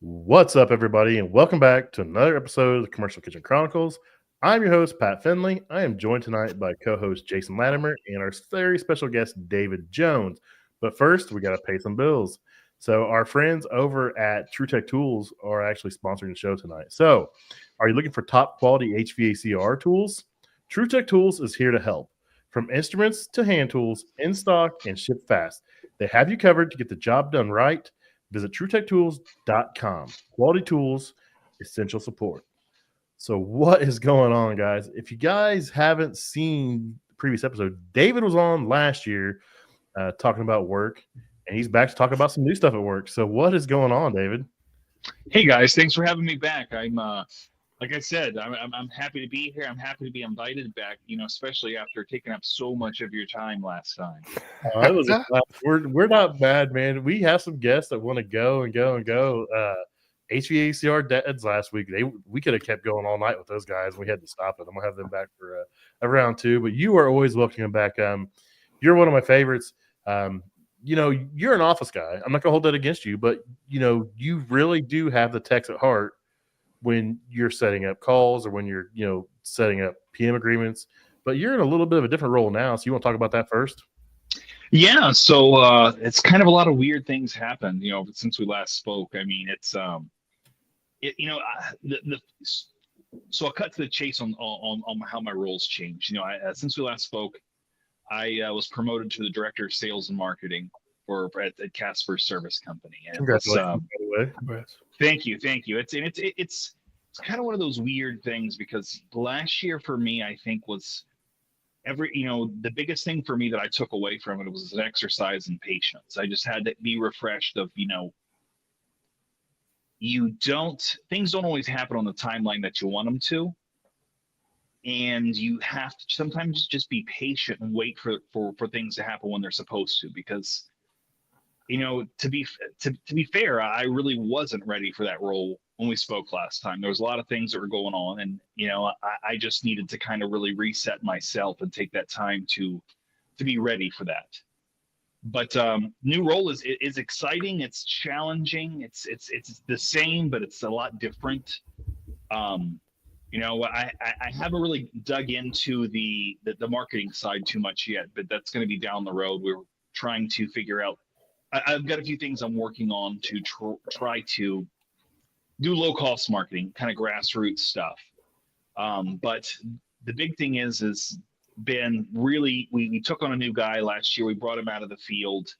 What's up, everybody, and welcome back to another episode of the Commercial Kitchen Chronicles. I'm your host, Pat Finley. I am joined tonight by co-host Jason Latimer and our very special guest, David Jones. But first, we got to pay some bills. So our friends over at TrueTech Tools are actually sponsoring the show tonight. So are you looking for top quality HVACR tools? TrueTech Tools is here to help. From instruments to hand tools, in stock and shipped fast. They have you covered to get the job done right. Visit TrueTechTools.com. Quality tools, essential support. So, what is going on, guys? If you guys haven't seen the previous episode, David was on last year talking about work, and he's back to talk about some new stuff at work. So, what is going on, David? Hey guys, thanks for having me back. I'm like I said, I'm happy to be here. I'm happy to be invited back. Especially after taking up so much of your time last time. It was we're not bad, man. We have some guests that want to go and go and go. HVACR Dads last week. We could have kept going all night with those guys. We had to stop it. I'm gonna have them back for a round two. But you are always welcome back. You're one of my favorites. You're an office guy. I'm not gonna hold that against you, but you really do have the techs at heart when you're setting up calls or when you're setting up PM agreements. But you're in a little bit of a different role now. So you want to talk about that first? Yeah, so it's kind of a lot of weird things happened, since we last spoke. I mean, it's so I'll cut to the chase on how my roles changed. Since we last spoke, I was promoted to the director of sales and marketing at Casper Service Company. And Congratulations, by the way. Congrats. Thank you. It's kind of one of those weird things because last year for me, I think was the biggest thing for me that I took away from it was an exercise in patience. I just had to be refreshed of, things don't always happen on the timeline that you want them to. And you have to sometimes just be patient and wait for things to happen when they're supposed to, because to be fair, I really wasn't ready for that role when we spoke last time. There was a lot of things that were going on, and I just needed to kind of really reset myself and take that time to be ready for that. But new role is exciting. It's challenging. It's the same, but it's a lot different. I haven't really dug into the marketing side too much yet, but that's going to be down the road. We're trying to figure out. I've got a few things I'm working on to try to do low cost marketing, kind of grassroots stuff. But the big thing is been really, we took on a new guy last year. We brought him out of the field,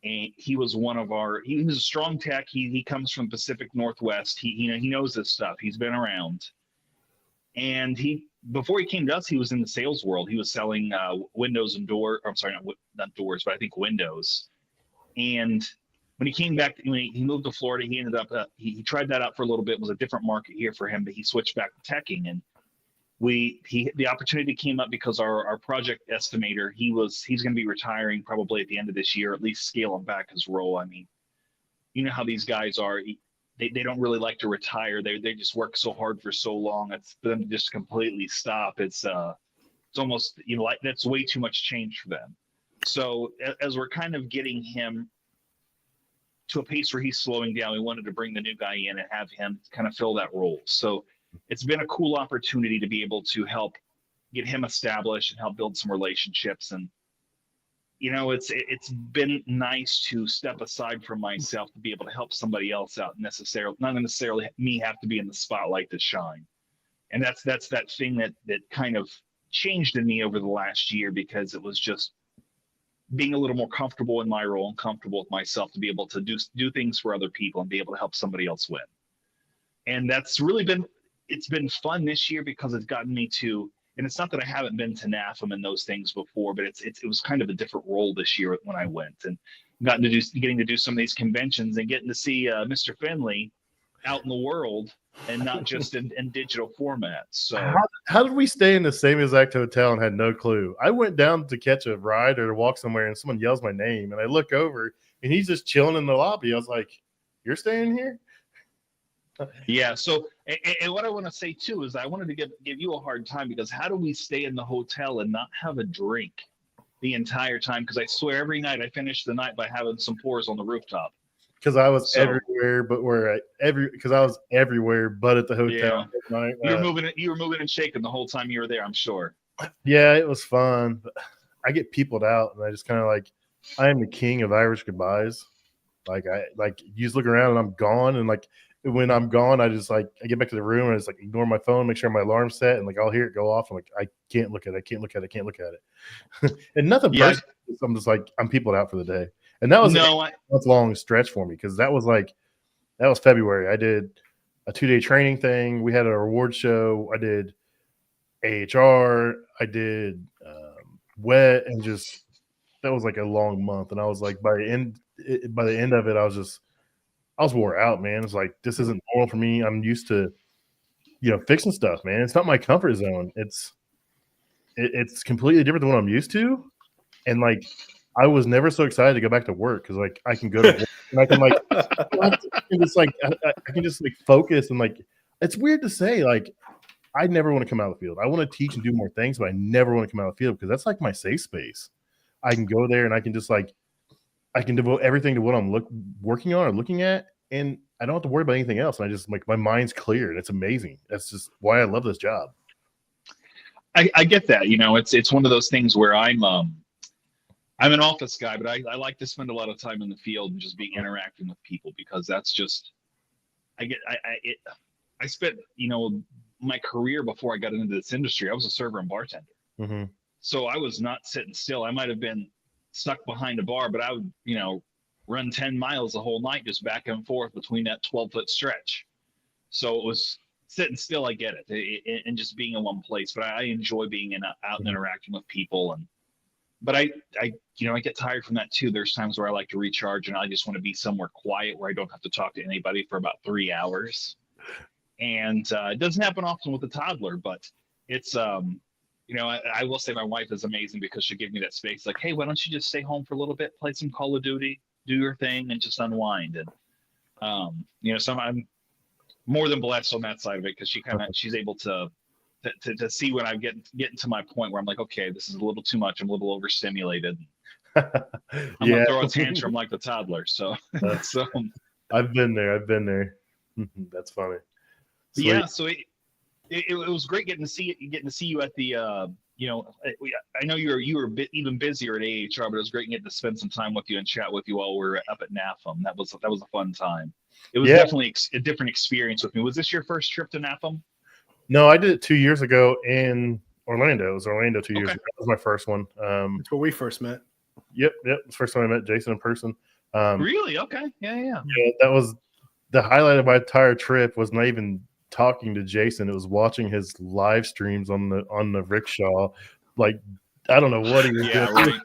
and he was he was a strong tech. He comes from Pacific Northwest. He knows this stuff. He's been around. And before he came to us, he was in the sales world. He was selling windows and doors. I'm sorry, not doors, but I think windows. And when he came back, when he moved to Florida, he ended up, he tried that out for a little bit. It was a different market here for him, but he switched back to teching. And the opportunity came up because our project estimator, he's going to be retiring probably at the end of this year, at least scaling back his role. I mean, you know how these guys are. They don't really like to retire. They just work so hard for so long. It's for them to just completely stop. It's almost, like that's way too much change for them. So as we're kind of getting him to a pace where he's slowing down, we wanted to bring the new guy in and have him kind of fill that role. So it's been a cool opportunity to be able to help get him established and help build some relationships. And, it's been nice to step aside from myself to be able to help somebody else out, not necessarily me have to be in the spotlight to shine. And that's that thing that kind of changed in me over the last year, because it was just being a little more comfortable in my role and comfortable with myself to be able to do things for other people and be able to help somebody else win. And that's really it's been fun this year because it's gotten me to, and it's not that I haven't been to NAFM and those things before, but it was kind of a different role this year when I went and getting to do some of these conventions and getting to see Mr. Finley out in the world and not just in digital formats. So how did we stay in the same exact hotel and had no clue? I went down to catch a ride or to walk somewhere, and someone yells my name, and I look over, and he's just chilling in the lobby. I was like, "You're staying here?" Yeah. So, and what I want to say too is I wanted to give you a hard time, because how do we stay in the hotel and not have a drink the entire time? Because I swear every night I finish the night by having some pours on the rooftop. because I was everywhere, but because I was everywhere, but at the hotel. Yeah. You were moving and shaking the whole time you were there, I'm sure. Yeah, it was fun. But I get peopled out, and I just kind of like, I am the king of Irish goodbyes. Like you just look around and I'm gone, and like when I'm gone, I just like I get back to the room and I just like ignore my phone, make sure my alarm's set, and like I'll hear it go off. I'm like, I can't look at it, I can't look at it, I can't look at it. And nothing personal. I'm just like I'm peopled out for the day, and that was a long stretch for me because that was February. I did a 2-day training thing. We had a reward show. I did AHR. I did wet, and just that was like a long month. And I was like, by the end of it, I was wore out, man. It's like, this isn't normal for me. I'm used to, fixing stuff, man. It's not my comfort zone. It's completely different than what I'm used to. And like, I was never so excited to go back to work because like I can go to work and I can like, I can just like focus and like, it's weird to say, like, I never want to come out of the field. I want to teach and do more things, but I never want to come out of the field because that's like my safe space. I can go there and I can just like, I can devote everything to what I'm working on or looking at, and I don't have to worry about anything else. And I just like my mind's clear, and it's amazing. That's just why I love this job. I get that. It's one of those things where I'm an office guy, but I like to spend a lot of time in the field and just interacting with people because that's just I spent my career before I got into this industry. I was a server and bartender. Mm-hmm. So I was not sitting still. I might have been stuck behind a bar, but I would, run 10 miles the whole night just back and forth between that 12-foot stretch. So it was sitting still. I get it, and just being in one place. But I enjoy being out and interacting with people. But I get tired from that too. There's times where I like to recharge, and I just want to be somewhere quiet where I don't have to talk to anybody for about 3 hours. And it doesn't happen often with a toddler, but it's I will say my wife is amazing because she gave me that space. Like, hey, why don't you just stay home for a little bit, play some Call of Duty, do your thing, and just unwind. And so I'm more than blessed on that side of it because she's able to see when I'm getting to my point where I'm like, okay, this is a little too much. I'm a little overstimulated. I'm gonna throw a tantrum like the toddler. So I've been there. That's funny. Sweet. Yeah, so it was great getting to see you at the I know you were a bit even busier at AHR, but it was great getting to spend some time with you and chat with you while we were up at NAFM. That was a fun time. It was definitely a different experience with me. Was this your first trip to NAFM? No, I did it 2 years ago in Orlando. It was Orlando 2 years ago. That was my first one. That's where we first met. Yep. The first time I met Jason in person. Really? Okay. Yeah. Yeah, that was the highlight of my entire trip. Was not even talking to Jason. It was watching his live streams on the rickshaw. Like, I don't know what he was doing. Right.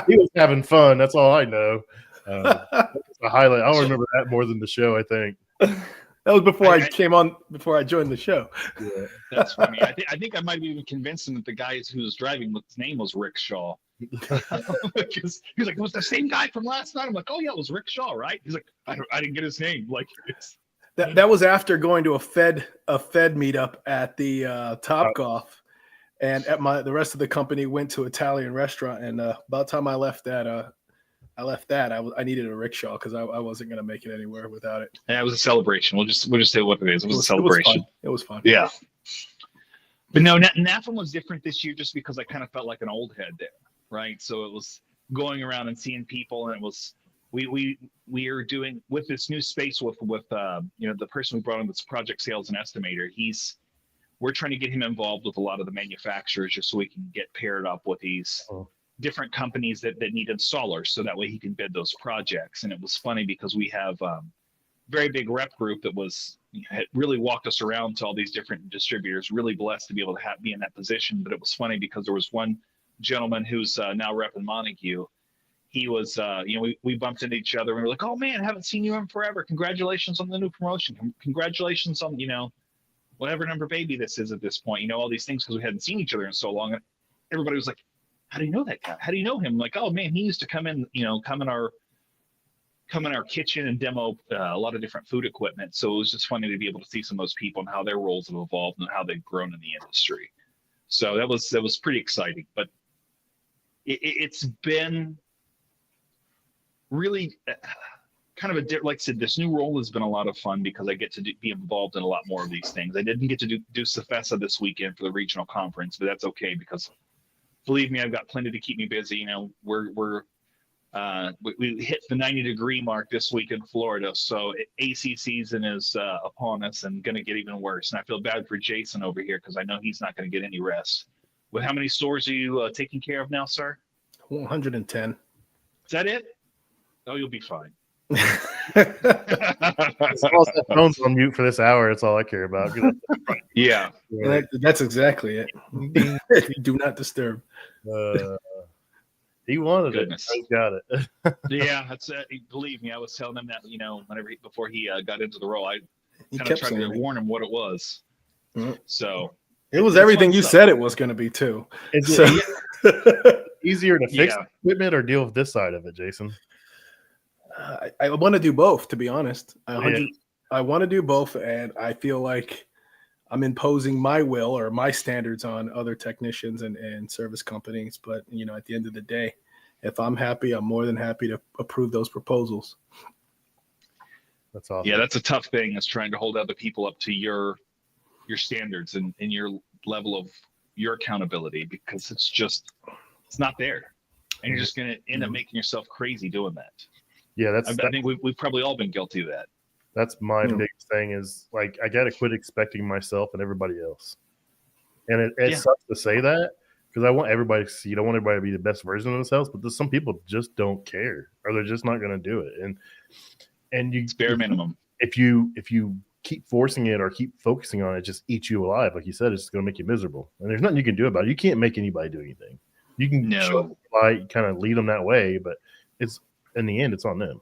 He was having fun. That's all I know. That was the highlight. I'll remember that more than the show, I think. That was before I came on, before I joined the show. Yeah. That's funny. I think I might have even convinced him that the guy who was driving, his name was Rick Shaw. Because he was like, it was the same guy from last night. I'm like, oh yeah, it was Rick Shaw, right? He's like, I didn't get his name. Like, that was after going to a Fed meetup at the Topgolf, and the rest of the company went to Italian restaurant. And about the time I left that, I needed a rickshaw because I wasn't going to make it anywhere without it. Yeah, it was a celebration. We'll just say what it is. It was a celebration. It was fun. Yeah. But no, NAFM was different this year just because I kind of felt like an old head there, right? So it was going around and seeing people, and it was we are doing with this new space with the person we brought in, this project sales and estimator. We're trying to get him involved with a lot of the manufacturers just so we can get paired up with these different companies that need installers, so that way he can bid those projects. And it was funny because we have very big rep group that had really walked us around to all these different distributors. Really blessed to be able to be in that position. But it was funny because there was one gentleman who's now repping Montague. He was, we bumped into each other and we were like, oh man, haven't seen you in forever. Congratulations on the new promotion. Congratulations on, whatever number baby this is at this point, all these things because we hadn't seen each other in so long. And everybody was like, how do you know that guy? How do you know him? Like, oh man, he used to come in our kitchen and demo a lot of different food equipment. So it was just funny to be able to see some of those people and how their roles have evolved and how they've grown in the industry. So that was pretty exciting. But it's been really kind of like I said, this new role has been a lot of fun because I get to be involved in a lot more of these things. I didn't get to do Cefesa this weekend for the regional conference, but that's okay because believe me, I've got plenty to keep me busy. You know, we hit the 90-degree mark this week in Florida, so AC season is upon us and going to get even worse. And I feel bad for Jason over here because I know he's not going to get any rest. Well, how many stores are you taking care of now, sir? 110. Is that it? Oh, you'll be fine. As long as that phone's on mute for this hour, it's all I care about. Yeah. That's exactly it. Do not disturb. He wanted Goodness. it. He's got it. Yeah, that's believe me, I was telling him that, you know, before he got into the role, I kind of tried to warn him what it was. Mm-hmm. So it was everything you said it was going to be too. Is so. it easier to fix equipment or deal with this side of it, Jason? I want to do both, to be honest. I want to do both, and I feel like I'm imposing my will or my standards on other technicians and service companies. But, you know, at the end of the day, if I'm happy, I'm more than happy to approve those proposals. That's awesome. Yeah, that's a tough thing, is trying to hold other people up to your standards and your level of your accountability, because it's not there. And you're just going to end up making yourself crazy doing that. Yeah, I think we've probably all been guilty of that. That's my biggest thing is, like, I got to quit expecting myself and everybody else. And it sucks to say that because I want everybody to succeed. I want everybody to be the best version of themselves, but there's some people just don't care, or they're just not going to do it. And it's bare minimum. If you keep forcing it or keep focusing on it, it just eats you alive. Like you said, it's going to make you miserable. And there's nothing you can do about it. You can't make anybody do anything. You can show light, kind of lead them that way, but it's in the end, it's on them.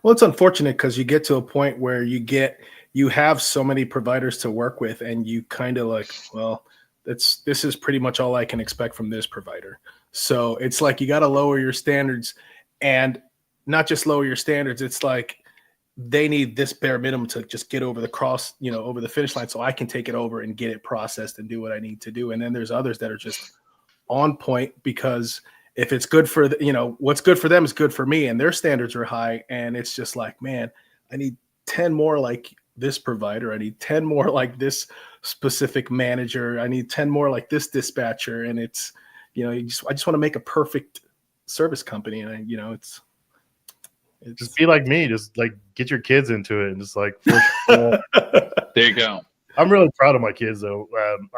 Well, it's unfortunate because you get to a point where you have so many providers to work with, and you kind of like, well, this is pretty much all I can expect from this provider. So it's like you got to lower your standards, and not just lower your standards. It's like they need this bare minimum to just get over over the finish line, so I can take it over and get it processed and do what I need to do. And then there's others that are just on point because if it's good for what's good for them is good for me, and their standards are high. And it's just like, man, I need 10 more like this provider. I need 10 more like this specific manager. I need 10 more like this dispatcher. And it's, I just want to make a perfect service company. And it's just be like me. Just like get your kids into it and just like. There you go. I'm really proud of my kids though.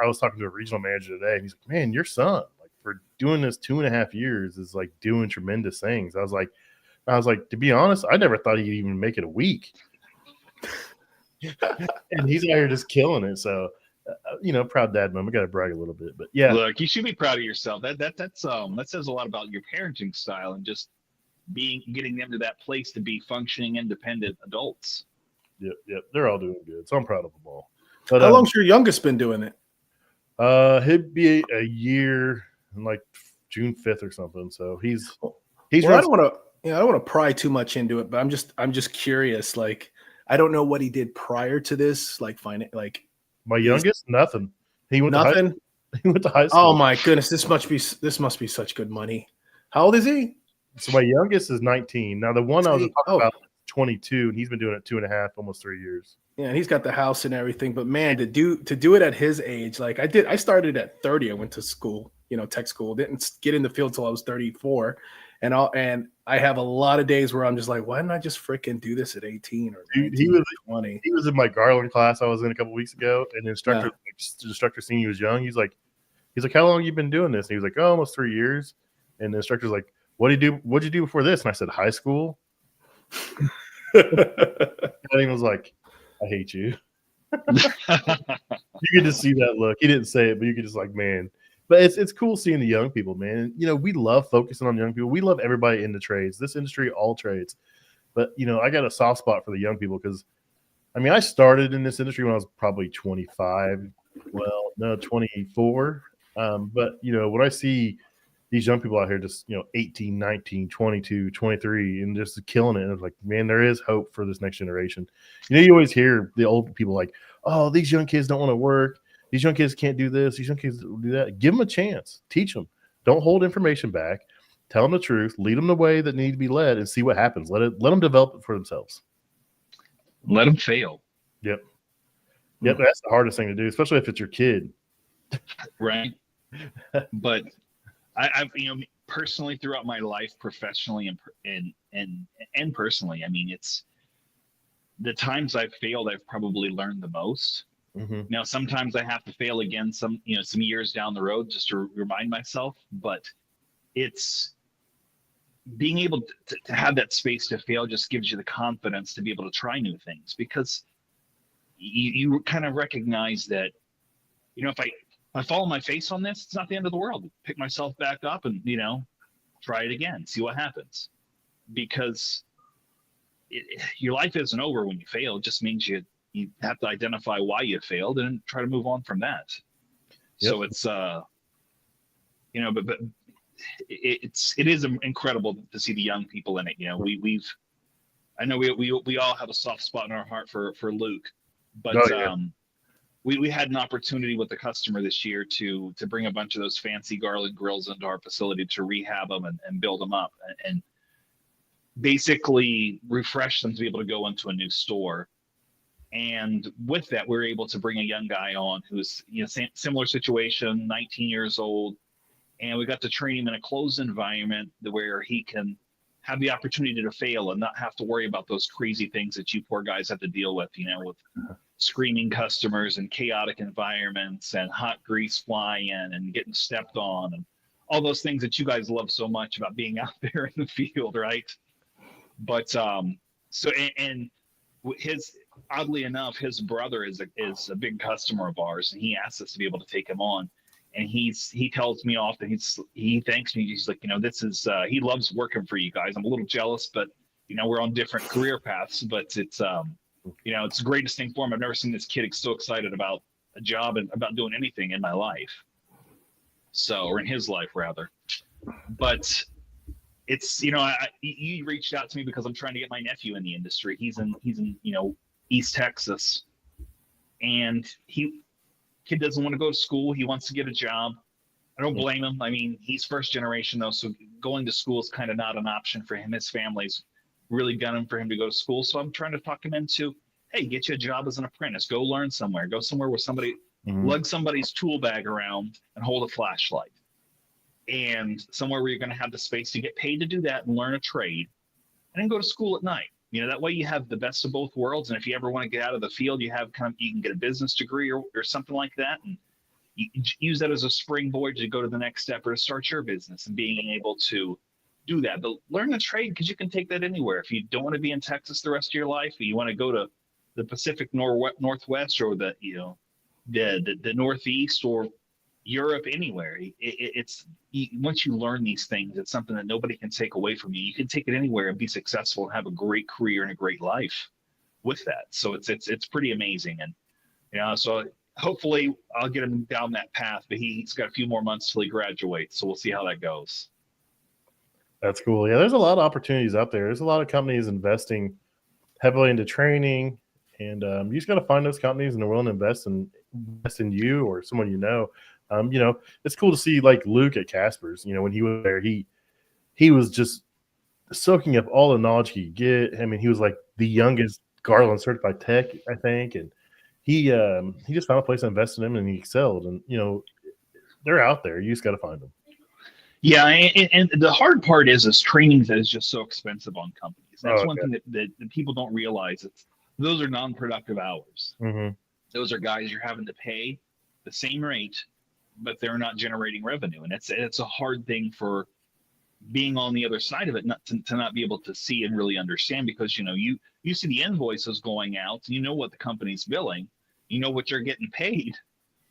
I was talking to a regional manager today, and he's like, man, your son, for doing this 2.5 years, is like doing tremendous things. I was like, to be honest, I never thought he'd even make it a week. And he's out here just killing it. So, proud dad mom. I got to brag a little bit, but yeah. Look, you should be proud of yourself. That says a lot about your parenting style and just getting them to that place to be functioning, independent adults. Yep. They're all doing good. So I'm proud of them all. But, how long's your youngest been doing it? He'd be a year in like June 5th or something. So he's. Well, I don't want to pry too much into it, but I'm just curious. Like, I don't know what he did prior to this. Like, my youngest, nothing. He went nothing. He went to high school. Oh my goodness, this must be such good money. How old is he? So my youngest is 19. Now the one I was talking about is 22, and he's been doing it 2.5, almost 3 years. Yeah, and he's got the house and everything. But man, to do it at his age, like I started at 30. I went to school, tech school. Didn't get in the field till I was 34, and I have a lot of days where I'm just like, why didn't I just freaking do this at 18 or 19 or 20? He was in my Garland class I was in a couple weeks ago, and the instructor seen he was young. He's like, how long have you been doing this? And he was like, oh, almost 3 years. And the instructor's like, what'd you do before this? And I said, high school. And he was like, I hate you. You could just see that look. He didn't say it, but you could just like, man. But it's cool seeing the young people, man. We love focusing on young people. We love everybody in the trades. This industry, all trades. But, I got a soft spot for the young people because, I started in this industry when I was probably 25. Well, no, 24. But, when I see these young people out here just, 18, 19, 22, 23, and just killing it. And it's like, man, there is hope for this next generation. You always hear the old people like, oh, these young kids don't want to work. These young kids can't do this. These young kids don't do that. Give them a chance. Teach them. Don't hold information back. tell them the truth, lead them the way that need to be led, and see what happens. Let them develop it for themselves. Let them fail. Yep. That's the hardest thing to do, especially if it's your kid. Right. But I've personally throughout my life, professionally and personally, I mean, it's the times I've failed, I've probably learned the most. Mm-hmm. Now, sometimes I have to fail again some years down the road just to remind myself, but it's being able to have that space to fail just gives you the confidence to be able to try new things, because you kind of recognize that, if I fall on my face on this, it's not the end of the world. Pick myself back up and, try it again, see what happens. Because your life isn't over when you fail. It just means you have to identify why you failed and try to move on from that. Yep. So it's, but it is incredible to see the young people in it. I know we all have a soft spot in our heart for Luke, but we had an opportunity with the customer this year to bring a bunch of those fancy Garland grills into our facility to rehab them and build them up and basically refresh them to be able to go into a new store. And with that, we were able to bring a young guy on who's similar situation, 19 years old, and we got to train him in a closed environment where he can have the opportunity to fail and not have to worry about those crazy things that you poor guys have to deal with, with screaming customers and chaotic environments and hot grease flying and getting stepped on and all those things that you guys love so much about being out there in the field, right? But oddly enough, his brother is a big customer of ours, and he asked us to be able to take him on. And he tells me often, he thanks me. He's like, this is he loves working for you guys. I'm a little jealous, but we're on different career paths. But it's it's the greatest thing for him. I've never seen this kid so excited about a job and about doing anything in my life. Or in his life rather. But it's you reached out to me because I'm trying to get my nephew in the industry. He's in East Texas, and kid doesn't want to go to school. He wants to get a job. I don't blame him. I mean, he's first generation though, so going to school is kind of not an option for him. His family's really gunning for him to go to school. So I'm trying to talk him into, hey, get you a job as an apprentice. Go learn somewhere. Go somewhere where somebody lug somebody's tool bag around and hold a flashlight. And somewhere where you're going to have the space to get paid to do that and learn a trade, and then go to school at night. That way you have the best of both worlds. And if you ever want to get out of the field, you can get a business degree or something like that, and you use that as a springboard to go to the next step or to start your business and being able to do that. But learn a trade, because you can take that anywhere. If you don't want to be in Texas the rest of your life, or you want to go to the Pacific Northwest or the Northeast or Europe, anywhere. Once you learn these things, it's something that nobody can take away from you. You can take it anywhere and be successful and have a great career and a great life with that. So it's pretty amazing. And so hopefully I'll get him down that path, but he's got a few more months till he graduates. So we'll see how that goes. That's cool. Yeah, there's a lot of opportunities out there. There's a lot of companies investing heavily into training, and you just got to find those companies and they're willing to invest in you or someone it's cool to see like Luke at Casper's. When he was there, he was just soaking up all the knowledge he could get. I mean, he was like the youngest Garland certified tech, I think, and he just found a place to invest in him, and he excelled. And they're out there. You just got to find them. Yeah, and the hard part is training that is just so expensive on companies. That's one thing that people don't realize. Those are non-productive hours. Mm-hmm. Those are guys you're having to pay the same rate, but they're not generating revenue. And it's a hard thing for being on the other side of it, not to not be able to see and really understand, because you see the invoices going out, and what the company's billing, what you're getting paid,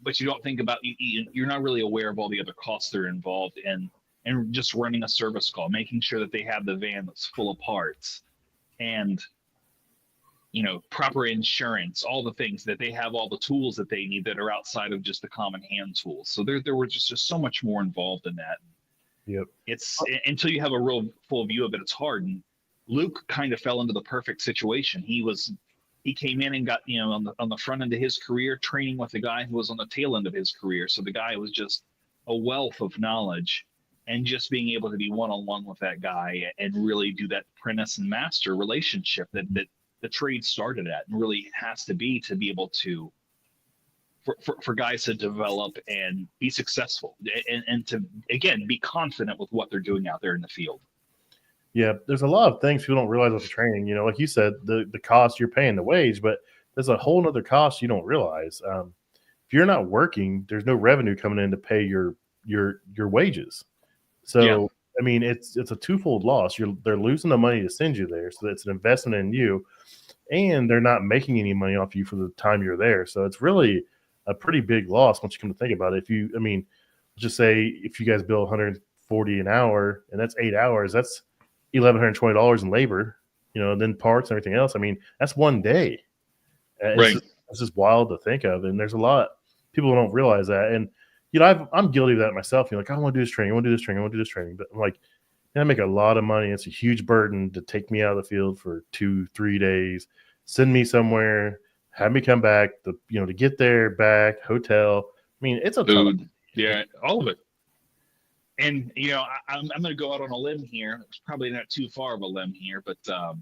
but you don't think about, you're not really aware of all the other costs that are involved in just running a service call, making sure that they have the van that's full of parts, and proper insurance, all the things that they have, all the tools that they need that are outside of just the common hand tools. So there were just so much more involved in that. Yep. It's until you have a real full view of it, it's hard. And Luke kind of fell into the perfect situation. He came in and got, on the front end of his career, training with a guy who was on the tail end of his career. So the guy was just a wealth of knowledge. and just being able to be one-on-one with that guy and really do that apprentice and master relationship that the trade started at, and really has to be able to for guys to develop and be successful, and to, again, be confident with what they're doing out there in the field. Yeah, there's a lot of things people don't realize with the training. Like you said, the cost you're paying the wage, but there's a whole other cost you don't realize. If you're not working, there's no revenue coming in to pay your wages. So yeah. I mean, it's a twofold loss. They're losing the money to send you there, so it's an investment in you, and they're not making any money off you for the time you're there. So it's really a pretty big loss once you come to think about it. Just say if you guys bill $140 an hour, and that's 8 hours, that's $1,120 in labor, and then parts and everything else. I mean, that's one day. Right. It's just wild to think of, and there's a lot people don't realize that. And I'm guilty of that myself. Like, I want to do this training, I want to do this training, I want to do this training, but I'm like, I make a lot of money. It's a huge burden to take me out of the field for 2-3 days, send me somewhere, have me come back, to get there, back, hotel. I mean, it's a ton. Yeah, all of it. And, I'm going to go out on a limb here. It's probably not too far of a limb here, but I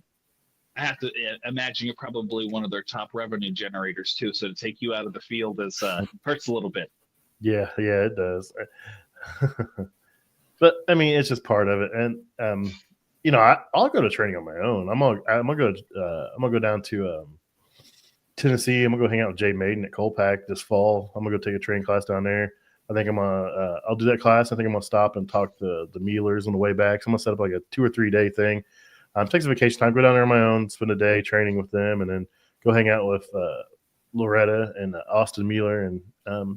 have to imagine you're probably one of their top revenue generators too. So to take you out of the field hurts a little bit. Yeah, it does. But I mean, it's just part of it. And I'll go to training on my own. I'm gonna go down to Tennessee. I'm gonna go hang out with Jay Maiden at Colpack this fall. I'm gonna go take a training class down there. I think I'll do that class. I think I'm gonna stop and talk to the Mealers on the way back. So I'm gonna set up like a 2 or 3 day thing. Take some vacation time, go down there on my own, spend a day training with them, and then go hang out with Loretta and Austin Mealer, and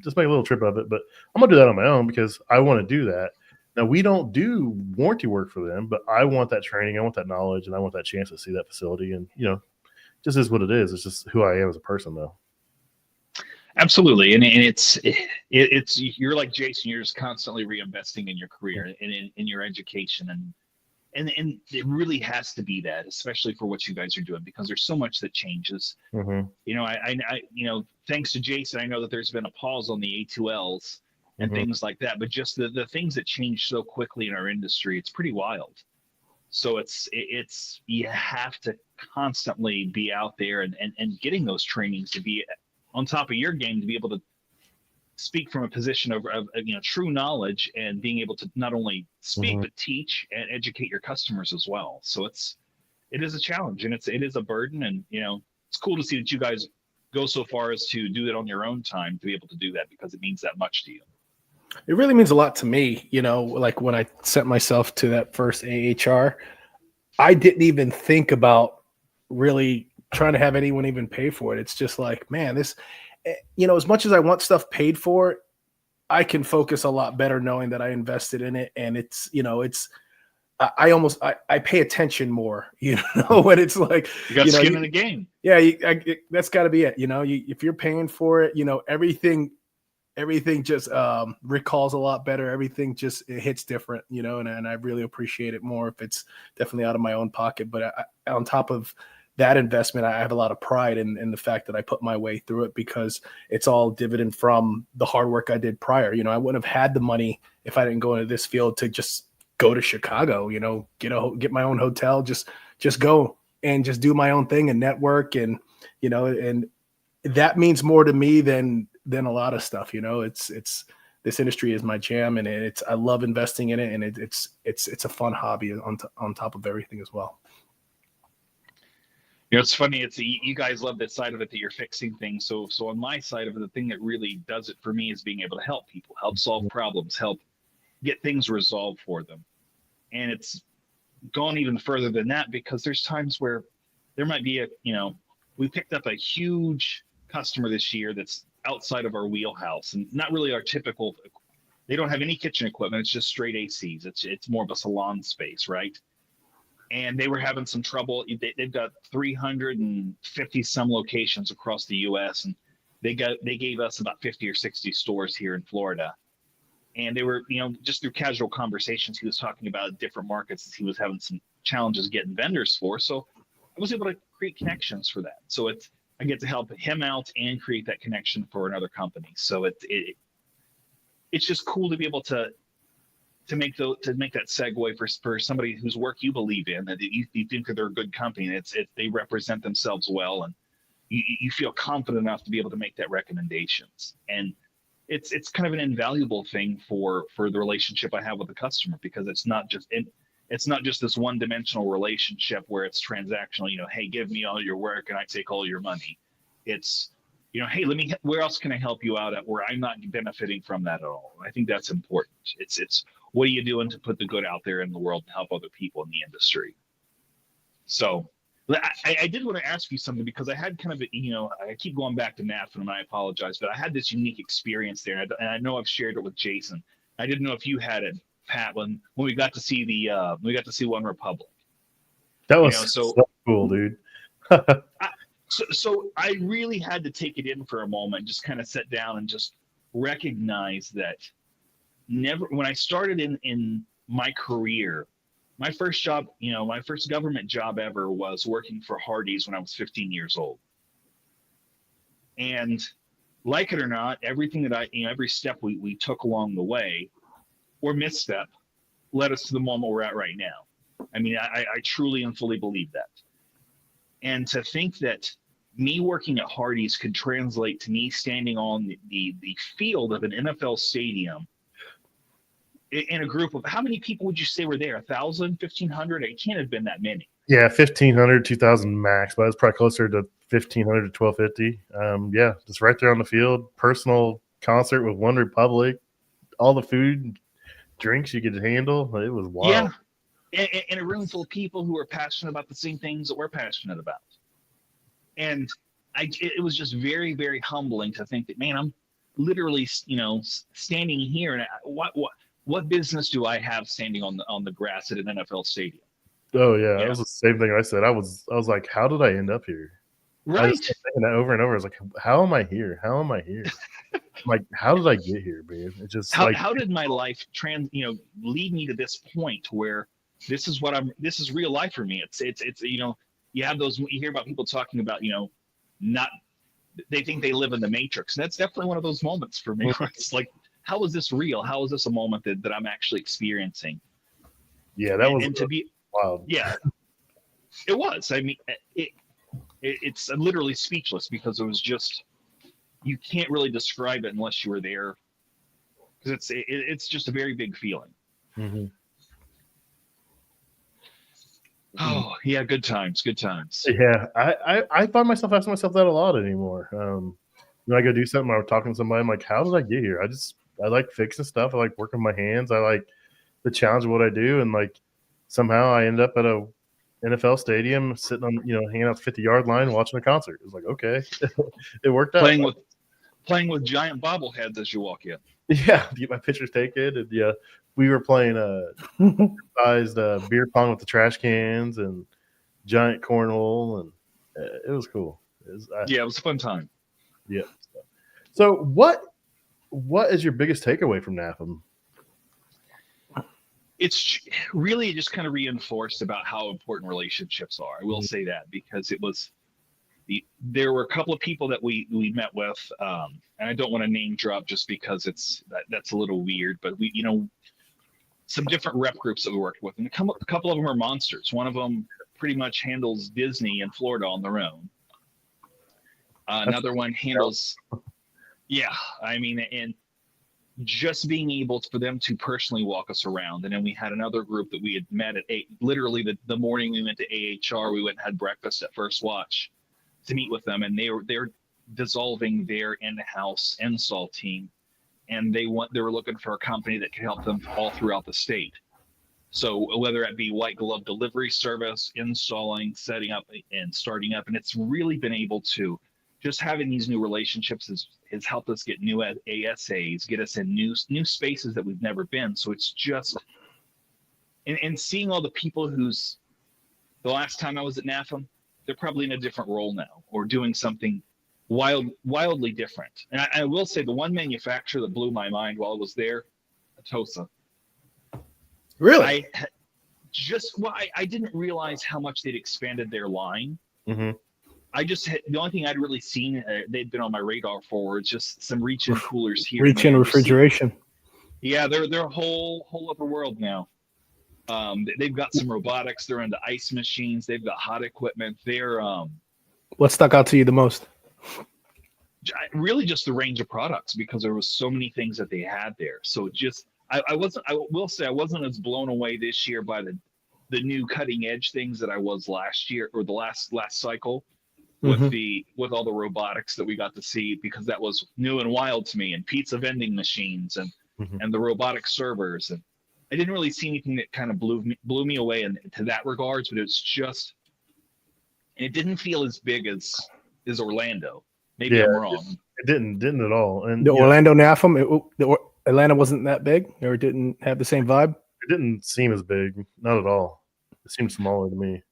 just make a little trip of it. But I'm gonna do that on my own because I want to do that. Now, we don't do warranty work for them, but I want that training, I want that knowledge, and I want that chance to see that facility. And just is what it is. It's just who I am as a person, though. Absolutely, and it's you're like Jason. You're just constantly reinvesting in your career and in your education, and it really has to be that, especially for what you guys are doing, because there's so much that changes. Mm-hmm. I thanks to Jason, I know that there's been a pause on the A2Ls and things like that, but just the things that change so quickly in our industry, it's pretty wild. So it's you have to constantly be out there and getting those trainings to be on top of your game, to be able to speak from a position of true knowledge, and being able to not only speak but teach and educate your customers as well. So it is a challenge, and it is a burden, and it's cool to see that you guys go so far as to do it on your own time, to be able to do that, because it means that much to you. It really means a lot to me. Like when I sent myself to that first AHR, I didn't even think about really trying to have anyone even pay for it. It's just like, man, this, as much as I want stuff paid for, I can focus a lot better knowing that I invested in it. And it's, I pay attention more, when it's like, you got skin in the game. Yeah. That's gotta be it. If you're paying for it, everything just recalls a lot better. Everything just, it hits different, and I really appreciate it more if it's definitely out of my own pocket. But on top of that investment, I have a lot of pride in the fact that I put my way through it, because it's all dividend from the hard work I did prior. I wouldn't have had the money if I didn't go into this field to just go to Chicago, get my own hotel, just go and just do my own thing and network. And, and that means more to me than a lot of stuff. It's this industry is my jam, and I love investing in it. And it's a fun hobby on top of everything as well. It's funny. You guys love this side of it, that you're fixing things. So on my side of it, the thing that really does it for me is being able to help people, help solve problems, help get things resolved for them. And it's gone even further than that, because there's times where there might be we picked up a huge customer this year that's outside of our wheelhouse, and not really our typical. They don't have any kitchen equipment. It's just straight ACs. It's more of a salon space, right? And they were having some trouble. They've got 350 some locations across the U.S., and they gave us about 50 or 60 stores here in Florida. And they were, just through casual conversations, he was talking about different markets he was having some challenges getting vendors for. So I was able to create connections for that. So I get to help him out and create that connection for another company. So it's just cool to be able to make that segue for somebody whose work you believe in, that you think that they're a good company, and they represent themselves well, and you feel confident enough to be able to make that recommendations. And it's kind of an invaluable thing for the relationship I have with the customer, because it's not just this one-dimensional relationship where it's transactional. Hey, give me all your work and I take all your money. It's hey, where else can I help you out at where I'm not benefiting from that at all? I think that's important. It's what are you doing to put the good out there in the world and help other people in the industry? So I did want to ask you something, because I had kind of I keep going back to NAFTA, and I apologize, but I had this unique experience there, and I know I've shared it with Jason. I didn't know if you had it, Pat, when we got to see One Republic. That was so cool, dude. So I really had to take it in for a moment, just kind of sit down and just recognize that when I started in my career, my first job, my first government job ever was working for Hardee's when I was 15 years old. And like it or not, everything that every step we took along the way, or misstep, led us to the moment we're at right now. I mean, I truly and fully believe that. And to think that me working at Hardee's could translate to me standing on the field of an NFL stadium in a group of, how many people would you say were there? 1,000, 1,500? It can't have been that many. Yeah, 1,500, 2,000 max, but it's probably closer to 1,500 to 1,250. Yeah, just right there on the field. Personal concert with One Republic. All the food, drinks you could handle. It was wild. Yeah, and a room full of people who are passionate about the same things that we're passionate about. And it was just very, very humbling to think that, man, I'm literally, standing here, and what business do I have standing on the grass at an NFL stadium? Oh yeah, that was the same thing I said. I was like, how did I end up here? Right. I was thinking that over and over. I was like, how am I here? How am I here? Like, how did I get here, man? It's just how did my life lead me to this point where this is real life for me. It's you have those, you hear about people talking about, they think they live in the Matrix. And that's definitely one of those moments for me. Where it's like, how is this real? How is this a moment that I'm actually experiencing? Yeah, that was to be wild. Yeah, it was. I mean, it's literally speechless, because it was just, you can't really describe it unless you were there, because it's just a very big feeling. Mm-hmm. Oh yeah, good times. Yeah, I find myself asking myself that a lot anymore. When I go do something, or I'm talking to somebody, I'm like, how did I get here? I like fixing stuff. I like working my hands. I like the challenge of what I do, and like somehow I end up at a NFL stadium, sitting on hanging out the 50-yard line, watching a concert. It was like, okay, it worked out. Playing with giant bobbleheads as you walk in. Yeah, to get my pictures taken, and yeah, we were playing sized beer pong with the trash cans and giant cornhole, and it was cool. It was a fun time. Yeah. So what is your biggest takeaway from NAFM? It's really just kind of reinforced about how important relationships are. I will say that, because there were a couple of people that we met with, and I don't want to name drop just because that's a little weird, but we, some different rep groups that we worked with, and a couple of them are monsters. One of them pretty much handles Disney in Florida on their own. Another one handles, and just being able for them to personally walk us around. And then we had another group that we had met at literally the morning we went to AHR, we went and had breakfast at First Watch to meet with them, and they're dissolving their in-house install team, and they were looking for a company that could help them all throughout the state. So whether it be white glove delivery service, installing, setting up, and starting up, and it's really been able to, just having these new relationships has helped us get new ASAs, get us in new spaces that we've never been. So it's just, and seeing all the people the last time I was at NAFM, they're probably in a different role now, or doing something wildly different. And I will say, the one manufacturer that blew my mind while I was there, Atosa. Really? I didn't realize how much they'd expanded their line. Mm-hmm. The only thing I'd really seen, they'd been on my radar for, was just some reach-in coolers here. Reach-in refrigeration. Yeah, they're a whole other world now. They've got some robotics. They're into ice machines. They've got hot equipment. They're What stuck out to you the most? really just the range of products because there was so many things that they had there. So just I wasn't. I will say I wasn't as blown away this year by the new cutting edge things that I was last year or the last cycle with with all the robotics that we got to see because that was new and wild to me, and pizza vending machines and the robotic servers. And I didn't really see anything that kind of blew me away to that regards, but it's just it didn't feel as big as Orlando. Maybe I'm wrong. It didn't at all. And the Orlando NAFM, Atlanta wasn't that big, or it didn't have the same vibe. It didn't seem as big, not at all. It seemed smaller to me.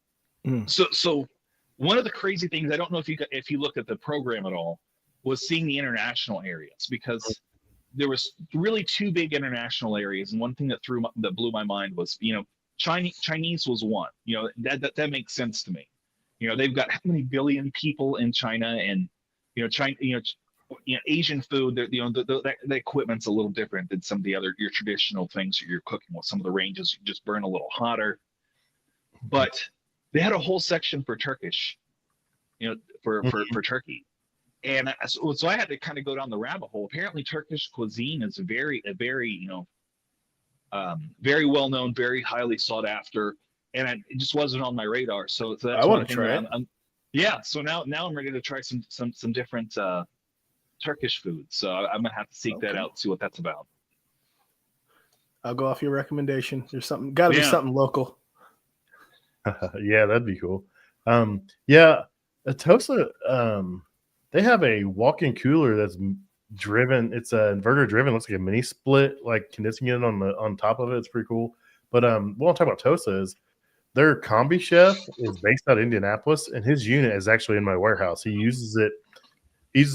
So one of the crazy things, I don't know if you looked at the program at all, was seeing the international areas because there was really two big international areas, and one thing that blew my mind was Chinese was one. That makes sense to me. They've got how many billion people in China, and China, Asian food. The equipment's a little different than some of the other your traditional things that you're cooking with. Some of the ranges you just burn a little hotter, but they had a whole section for Turkish, for Turkey, and so I had to kind of go down the rabbit hole. Apparently, Turkish cuisine is a very very well known, very highly sought after, and it just wasn't on my radar. So that's I want to try it. Yeah, so now I'm ready to try some different Turkish food. So I'm gonna have to seek that out, see what that's about. I'll go off your recommendation. There's something, got to be something local. Yeah, that'd be cool. Yeah, Atosa, they have a walk-in cooler that's driven. It's a inverter driven. Looks like a mini split, like condensing it on top of it. It's pretty cool. But what I'm talking about Tosa is their combi chef is based out of Indianapolis, and his unit is actually in my warehouse. He uses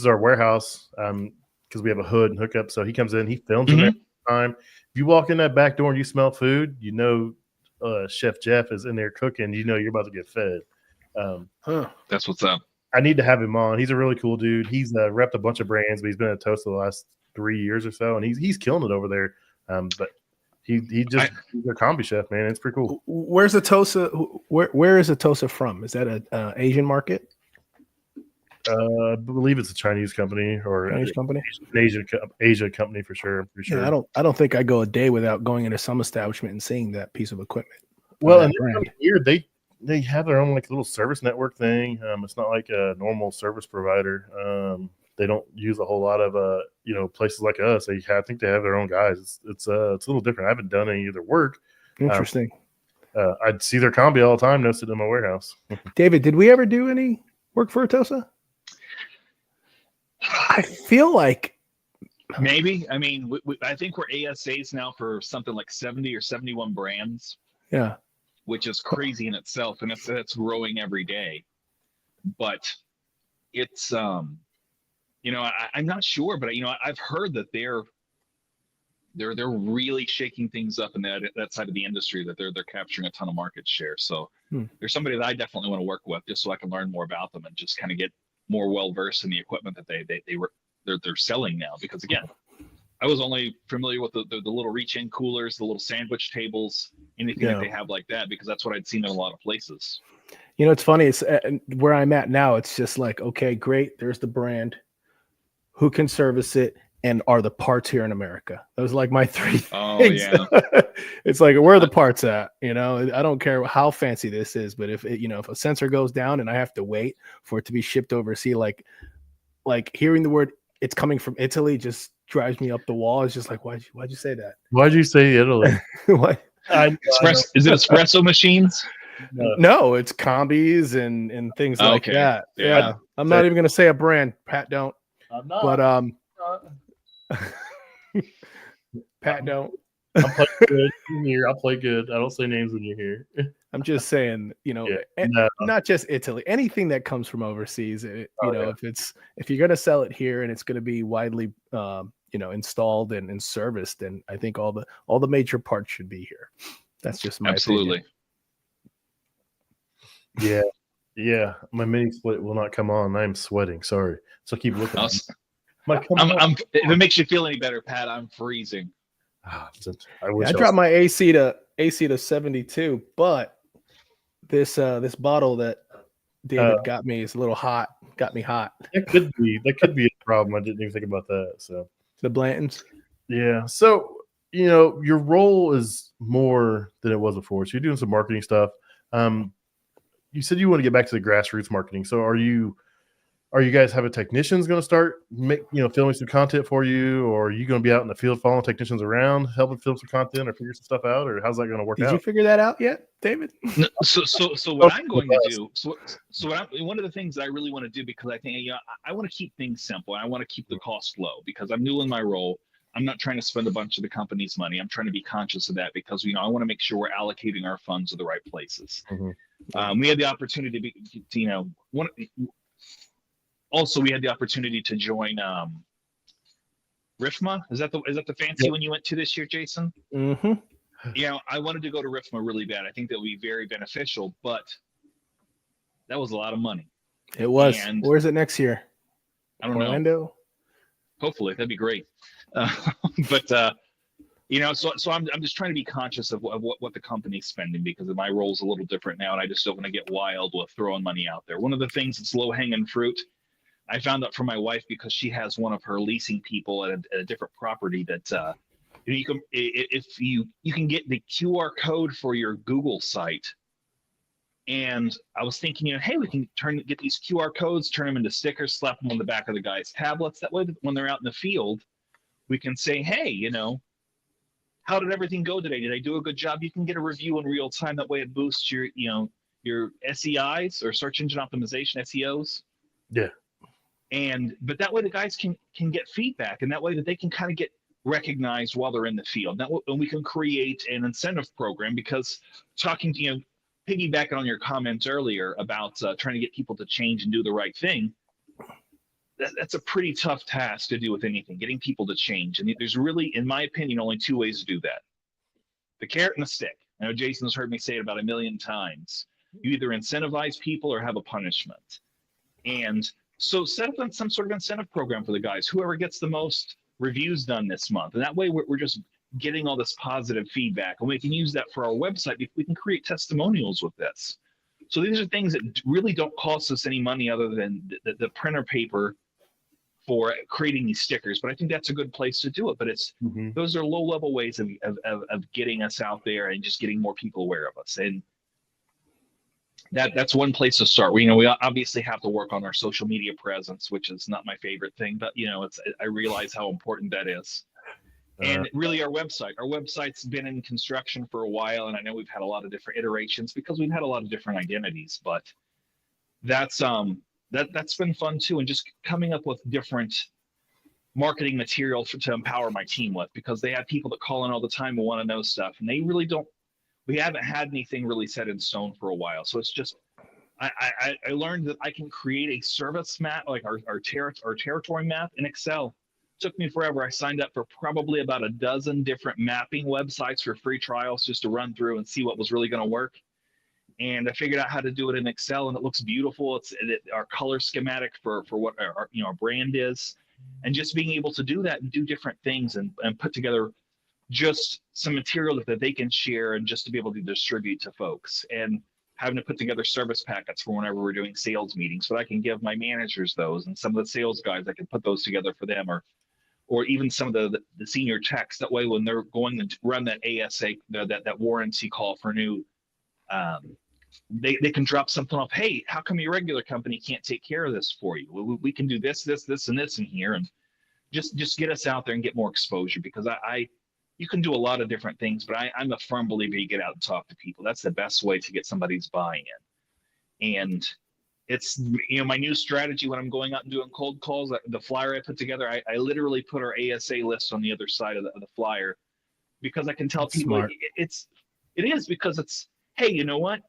our warehouse because we have a hood and hookup. So he comes in, he films in there all the time. If you walk in that back door and you smell food, Chef Jeff is in there cooking. You're about to get fed. That's what's up. I need to have him on. He's a really cool dude. He's repped a bunch of brands, but he's been at Toast the last 3 years or so, and he's killing it over there. But he's a combi chef, man. It's pretty cool. Where's Atosa? Where is Atosa from? Is that an Asian market? I believe it's a Chinese company or Chinese company, an Asia company for sure. I'm pretty sure. Yeah, I don't think I go a day without going into some establishment and seeing that piece of equipment. Well, and it's weird. They have their own little service network thing. It's not like a normal service provider. They don't use a whole lot of places like us. I think they have their own guys. It's a little different. I haven't done any of their work. Interesting. I'd see their combi all the time. No, sit in my warehouse. David, did we ever do any work for Atosa? I feel like maybe. I mean, I think we're ASAs now for something like 70 or 71 brands. Yeah, which is crazy in itself, and it's growing every day. But it's I'm not sure, but I've heard that they're really shaking things up in that side of the industry, that they're capturing a ton of market share. So there's somebody that I definitely want to work with just so I can learn more about them and just kind of get more well versed in the equipment that they're selling now. Because again, I was only familiar with the little reach-in coolers, the little sandwich tables, anything that they have like that, because that's what I'd seen in a lot of places. It's funny. It's where I'm at now. It's just like, okay, great. There's the brand. Who can service it? And are the parts here in America? Those are like my three things. Oh, yeah. It's like, where are the parts at? I don't care how fancy this is, but if a sensor goes down and I have to wait for it to be shipped overseas, like hearing the word it's coming from Italy just drives me up the wall. It's just like, why'd you say that? Why'd you say Italy? What? Is it espresso machines? No, it's combis and things like that. Yeah. I'm not even going to say a brand. Pat, don't. I'm not. But Pat, don't. I'll play good here. I'll play good. I don't say names when you're here. I'm just saying, not just Italy. Anything that comes from overseas, if you're going to sell it here and it's going to be widely, installed and serviced, then I think all the major parts should be here. That's just my absolutely. Opinion. Yeah. My mini split will not come on. I'm sweating. Sorry. So keep looking. If it makes you feel any better, Pat, I'm freezing. I wish I dropped my AC to 72, but this bottle that David got me is a little hot. Got me hot. That could be a problem. I didn't even think about that. So The Blantons. yeah. So your role is more than it was before. So you're doing some marketing stuff. You said you want to get back to the grassroots marketing. So are you guys having technicians going to start filming some content for you, or are you going to be out in the field following technicians around, helping film some content or figure some stuff out, or how's that going to work out? Did you figure that out yet, David? No, so what I'm going to do, one of the things that I really want to do, because I think I want to keep things simple. I want to keep the cost low because I'm new in my role. I'm not trying to spend a bunch of the company's money. I'm trying to be conscious of that because I want to make sure we're allocating our funds to the right places. Mm-hmm. We had the opportunity also, we had the opportunity to join RIFMA. Is that the fancy one you went to this year, Jason? Mm-hmm. I wanted to go to RIFMA really bad. I think that would be very beneficial, but that was a lot of money. It was. And where's it next year? I don't know. Hopefully, that'd be great. So I'm just trying to be conscious of what the company's spending because my role's a little different now, and I just don't want to get wild with throwing money out there. One of the things that's low hanging fruit, I found out from my wife because she has one of her leasing people at a different property that you can get the QR code for your Google site. And I was thinking, hey, we can get these QR codes, turn them into stickers, slap them on the back of the guys' tablets. That way, when they're out in the field, we can say, hey, how did everything go today? Did I do a good job? You can get a review in real time. That way, it boosts your SEIs or search engine optimization SEOs. Yeah. But that way the guys can get feedback, and that way that they can kind of get recognized while they're in the field. And we can create an incentive program because talking to piggybacking on your comments earlier about trying to get people to change and do the right thing. That's a pretty tough task to do with anything, getting people to change. And there's really, in my opinion, only two ways to do that: the carrot and the stick. I know Jason's heard me say it about 1 million times. You either incentivize people or have a punishment. And so set up some sort of incentive program for the guys, whoever gets the most reviews done this month. And that way we're just getting all this positive feedback, and we can use that for our website. We can create testimonials with this. So these are things that really don't cost us any money other than the printer paper for creating these stickers. But I think that's a good place to do it. But those are low-level ways of getting us out there and just getting more people aware of us. And that's one place to start. We obviously have to work on our social media presence, which is not my favorite thing, but I realize how important that is. And really, our website's been in construction for a while, and I know we've had a lot of different iterations because we've had a lot of different identities. But that's been fun too, and just coming up with different marketing material to empower my team with, because they have people that call in all the time and want to know stuff, and they really don't. We haven't had anything really set in stone for a while, so it's just I learned that I can create a service map, like our territory map in Excel. Took me forever. I signed up for probably about a dozen different mapping websites for free trials just to run through and see what was really going to work. And I figured out how to do it in Excel, and it looks beautiful. It's our color schematic for what our brand is, and just being able to do that and do different things and put together just some material that they can share and just to be able to distribute to folks, and having to put together service packets for whenever we're doing sales meetings, so I can give my managers those, and some of the sales guys, I can put those together for them, or even some of the senior techs. That way, when they're going to run that ASA, that warranty call for new, they can drop something off. Hey, how come your regular company can't take care of this for you? We can do this, and this in here, and just get us out there and get more exposure. Because you can do a lot of different things, but I'm a firm believer you get out and talk to people. That's the best way to get somebody's buy-in. And it's my new strategy when I'm going out and doing cold calls. The flyer I put together, I literally put our ASA list on the other side of the flyer, because I can tell That's people smart. it is because it's, hey, you know what?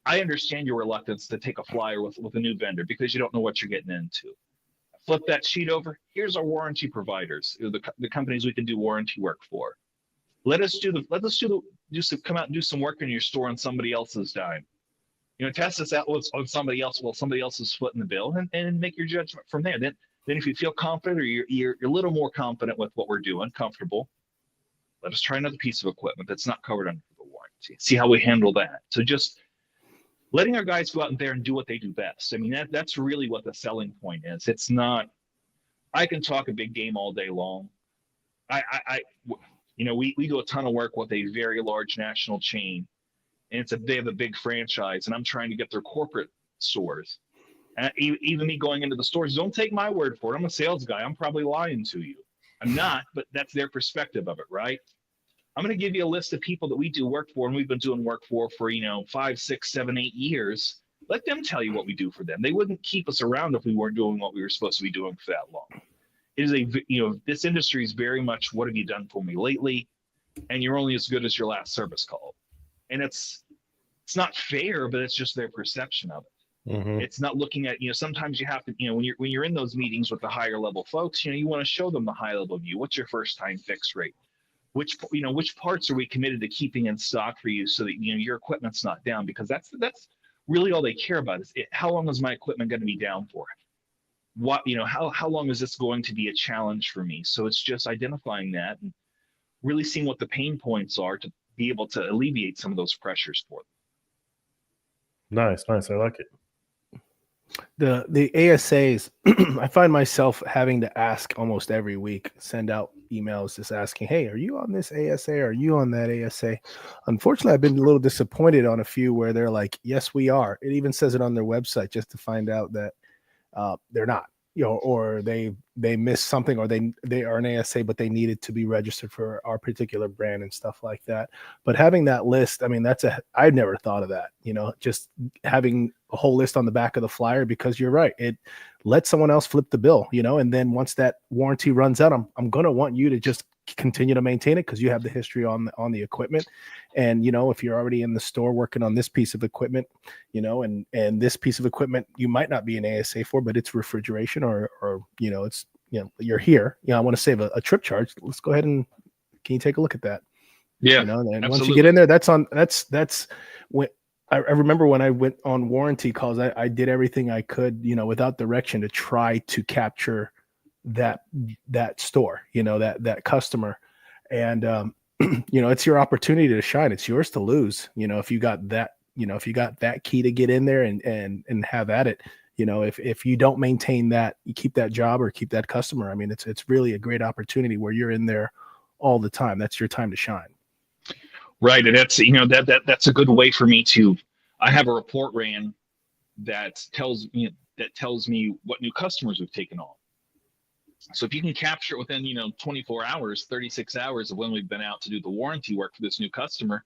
I understand your reluctance to take a flyer with a new vendor because you don't know what you're getting into. Flip that sheet over. Here's our warranty providers, the companies we can do warranty work for. Come out and do some work in your store on somebody else's dime. Test this out on somebody else while somebody else is footing the bill, and make your judgment from there. Then if you feel confident, or you're a little more confident with what we're doing, comfortable, Let us try another piece of equipment that's not covered under the warranty. See how we handle that. So just letting our guys go out there and do what they do best. I mean, that's really what the selling point is. It's not, I can talk a big game all day long. We do a ton of work with a very large national chain, and they have a big franchise, and I'm trying to get their corporate stores. And even me going into the stores, don't take my word for it. I'm a sales guy. I'm probably lying to you. I'm not, but that's their perspective of it, right? I'm going to give you a list of people that we do work for, and we've been doing work for 5, 6, 7, 8 years. Let them tell you what we do for them. They wouldn't keep us around if we weren't doing what we were supposed to be doing for that long. It is this industry is very much, what have you done for me lately? And you're only as good as your last service call. And it's not fair, but it's just their perception of it. Mm-hmm. It's not looking at, sometimes you have to, when you're in those meetings with the higher level folks, you want to show them the high level view. What's your first time fix rate? Which parts are we committed to keeping in stock for you so that, your equipment's not down? Because that's really all they care about is how long is my equipment going to be down for? What, how long is this going to be a challenge for me? So it's just identifying that and really seeing what the pain points are to be able to alleviate some of those pressures for them. Nice. I like it. The ASAs, I find myself having to ask almost every week, send out emails just asking, hey, are you on this ASA? Are you on that ASA? Unfortunately, I've been a little disappointed on a few where they're like, yes, we are. It even says it on their website just to find out that they're not, or they missed something, or they are an ASA, but they needed to be registered for our particular brand and stuff like that. But having that list, I mean, I've never thought of that, just having a whole list on the back of the flyer, because you're right. It lets someone else flip the bill, and then once that warranty runs out, I'm going to want you to just continue to maintain it because you have the history on the equipment. And, if you're already in the store working on this piece of equipment, and this piece of equipment, you might not be an ASA for, but it's refrigeration or it's, you're here, I want to save a trip charge. Let's go ahead and can you take a look at that? Yeah. And absolutely. once you get in there, that's when I remember when I went on warranty calls, I did everything I could, without direction to try to capture that store, that customer. And, it's your opportunity to shine. It's yours to lose. If you got that key to get in there and have at it, if you don't maintain that, you keep that job or keep that customer. I mean, it's really a great opportunity where you're in there all the time. That's your time to shine. Right. And that's, that's a good way for me I have a report ran that tells me what new customers we've taken on. So if you can capture it within, 24 hours, 36 hours of when we've been out to do the warranty work for this new customer,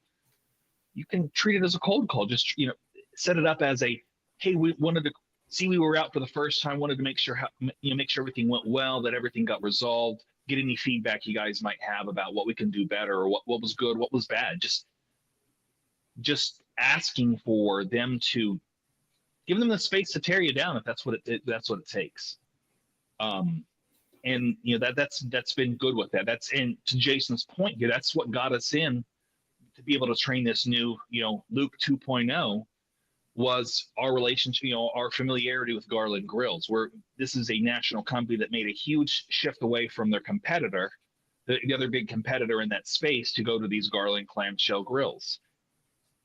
you can treat it as a cold call. Just, set it up as hey, we wanted to see, we were out for the first time, wanted to make sure everything went well, that everything got resolved, get any feedback you guys might have about what we can do better or what was good, what was bad. Just asking for them to give them the space to tear you down if that's what it takes. And that's been good with that. And to Jason's point, that's what got us in to be able to train this new, Luke 2.0 was our relationship, our familiarity with Garland Grills, where this is a national company that made a huge shift away from their competitor, the other big competitor in that space, to go to these Garland clamshell grills.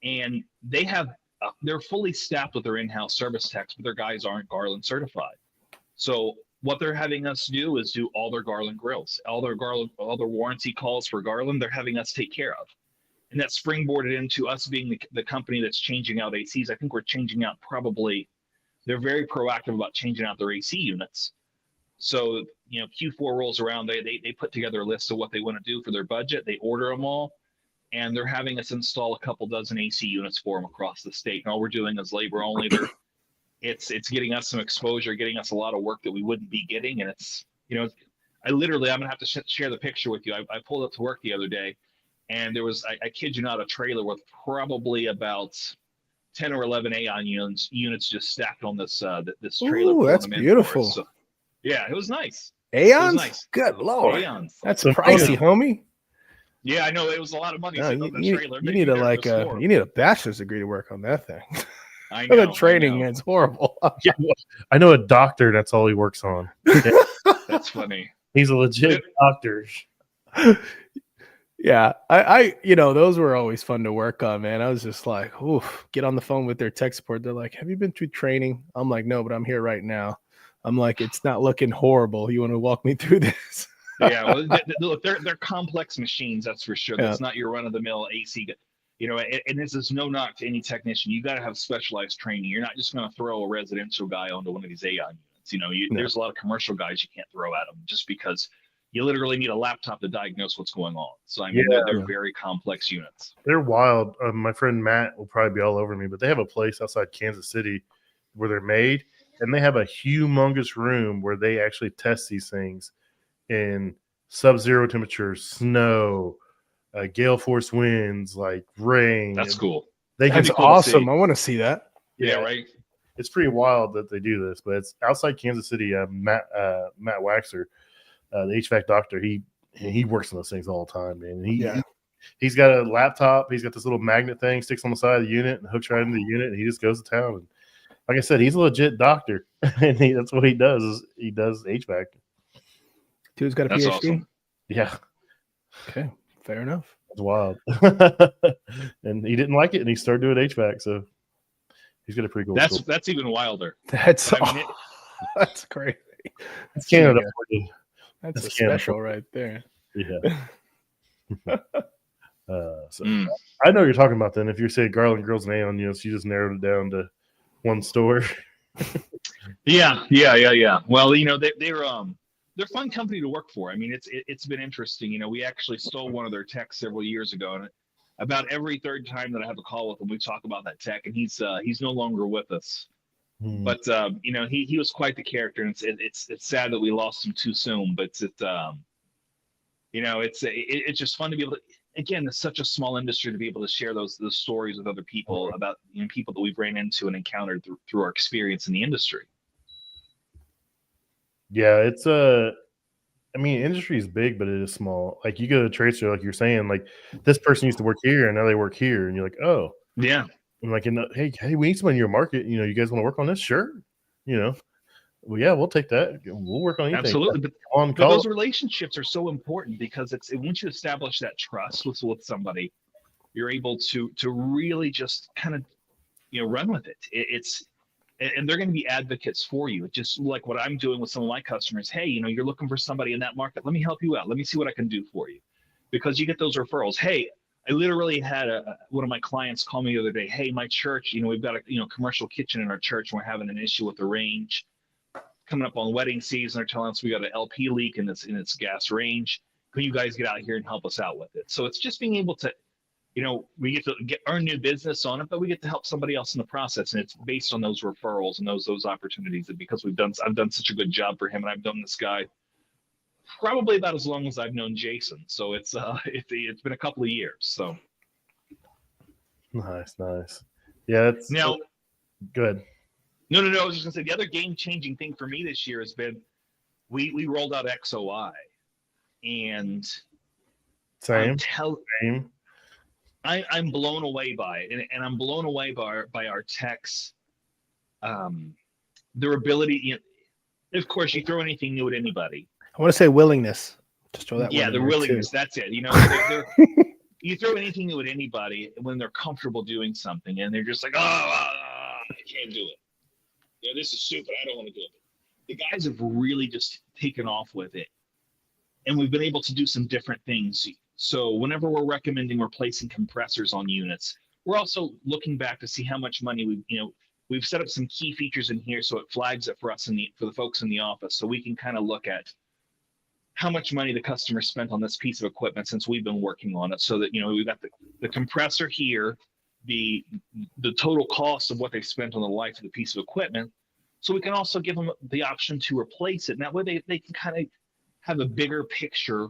And they're fully staffed with their in-house service techs, but their guys aren't Garland certified. So what they're having us do is do all their Garland grills, all their warranty calls for Garland, they're having us take care of. And that springboarded into us being the company that's changing out ACs. I think we're changing out they're very proactive about changing out their AC units. So, Q4 rolls around, they put together a list of what they want to do for their budget. They order them all, and they're having us install a couple dozen AC units for them across the state. And all we're doing is labor only. It's getting us some exposure, getting us a lot of work that we wouldn't be getting. And it's, I'm going to have to share the picture with you. I pulled up to work the other day, and there was, I kid you not, a trailer with probably about 10 or 11 Aeon units just stacked on this trailer. Ooh, that's beautiful. So, yeah, it was nice. Aeons? Nice. Good Lord. Aeons. That's pricey, homie. Yeah, I know. It was a lot of money. No, you need a bachelor's degree to work on that thing. I know. The training, it's horrible. Yeah, I know a doctor. That's all he works on. Yeah. That's funny. He's a legit doctor. Yeah, I those were always fun to work on, man. I was just like, oof, get on the phone with their tech support. They're like, have you been through training? I'm like, no, but I'm here right now. I'm like, it's not looking horrible. You want to walk me through this? Yeah, well, look, they're complex machines, that's for sure. That's not your run of the mill AC. And this is no knock to any technician. You got to have specialized training. You're not just going to throw a residential guy onto one of these AI units. There's a lot of commercial guys you can't throw at them just because you literally need a laptop to diagnose what's going on. So I mean, they're very complex units. They're wild. My friend Matt will probably be all over me, but they have a place outside Kansas City where they're made, and they have a humongous room where they actually test these things in sub-zero temperatures, snow, gale force winds, like rain. That's cool. That's awesome. I want to see that. Yeah, right. It's pretty wild that they do this, but it's outside Kansas City. Matt Waxer, the HVAC doctor, he works on those things all the time, man. He's got a laptop. He's got this little magnet thing sticks on the side of the unit and hooks right into the unit, and he just goes to town. And like I said, he's a legit doctor, and that's what he does. Is he does HVAC. Dude's got a PhD. Awesome. Yeah. Okay, fair enough. That's wild. And he didn't like it, and he started doing HVAC. So he's got a pretty cool. That's even wilder. That's crazy. That's Canada. That's a special right there. Yeah. I know what you're talking about. Then, if you're saying Garland Girls and Aeon, you just narrowed it down to one store. Yeah. Well, they're a fun company to work for. I mean, it's been interesting. We actually stole one of their techs several years ago, and about every third time that I have a call with him, we talk about that tech, and he's no longer with us. But he was quite the character, and it's sad that we lost him too soon. But it's just fun to be able to. Again, it's such a small industry to be able to share those stories with other people about people that we've ran into and encountered through our experience in the industry. Yeah, it's industry is big, but it is small. Like you go to a trade show, like you're saying, like this person used to work here and now they work here, and you're like, oh, yeah. I'm like, hey, we need somebody in your market. You guys want to work on this? Sure. Well, yeah, we'll take that. We'll work on anything. Absolutely, but those relationships are so important because once you establish that trust with somebody, you're able to really just kind of run with it. And they're going to be advocates for you. It's just like what I'm doing with some of my customers. Hey, you're looking for somebody in that market. Let me help you out. Let me see what I can do for you, because you get those referrals. Hey, I literally had one of my clients call me the other day. Hey, my church, we've got a commercial kitchen in our church, and we're having an issue with the range. Coming up on wedding season, they're telling us we got an LP leak in its gas range. Can you guys get out here and help us out with it? So it's just being able to, we get to earn new business on it, but we get to help somebody else in the process, and it's based on those referrals and those opportunities. And because I've done such a good job for him, and I've known this guy probably about as long as I've known Jason. So it's been a couple of years. So nice. Yeah, that's now good. No. I was just gonna say the other game-changing thing for me this year has been we rolled out XOI, and same. I'm blown away by it, and I'm blown away by our techs, their ability. Of course, you throw anything new at anybody. I want to say willingness. Just throw that. Yeah, the willingness. Too. That's it. You throw anything new at anybody when they're comfortable doing something, and they're just like, I can't do it. This is stupid. I don't want to do it. The guys have really just taken off with it, and we've been able to do some different things. So whenever we're recommending replacing compressors on units, we're also looking back to see how much money we've set up some key features in here, so it flags it for us for the folks in the office, so we can kind of look at how much money the customer spent on this piece of equipment since we've been working on it, so that we've got the compressor here, the total cost of what they spent on the life of the piece of equipment, so we can also give them the option to replace it. And that way they can kind of have a bigger picture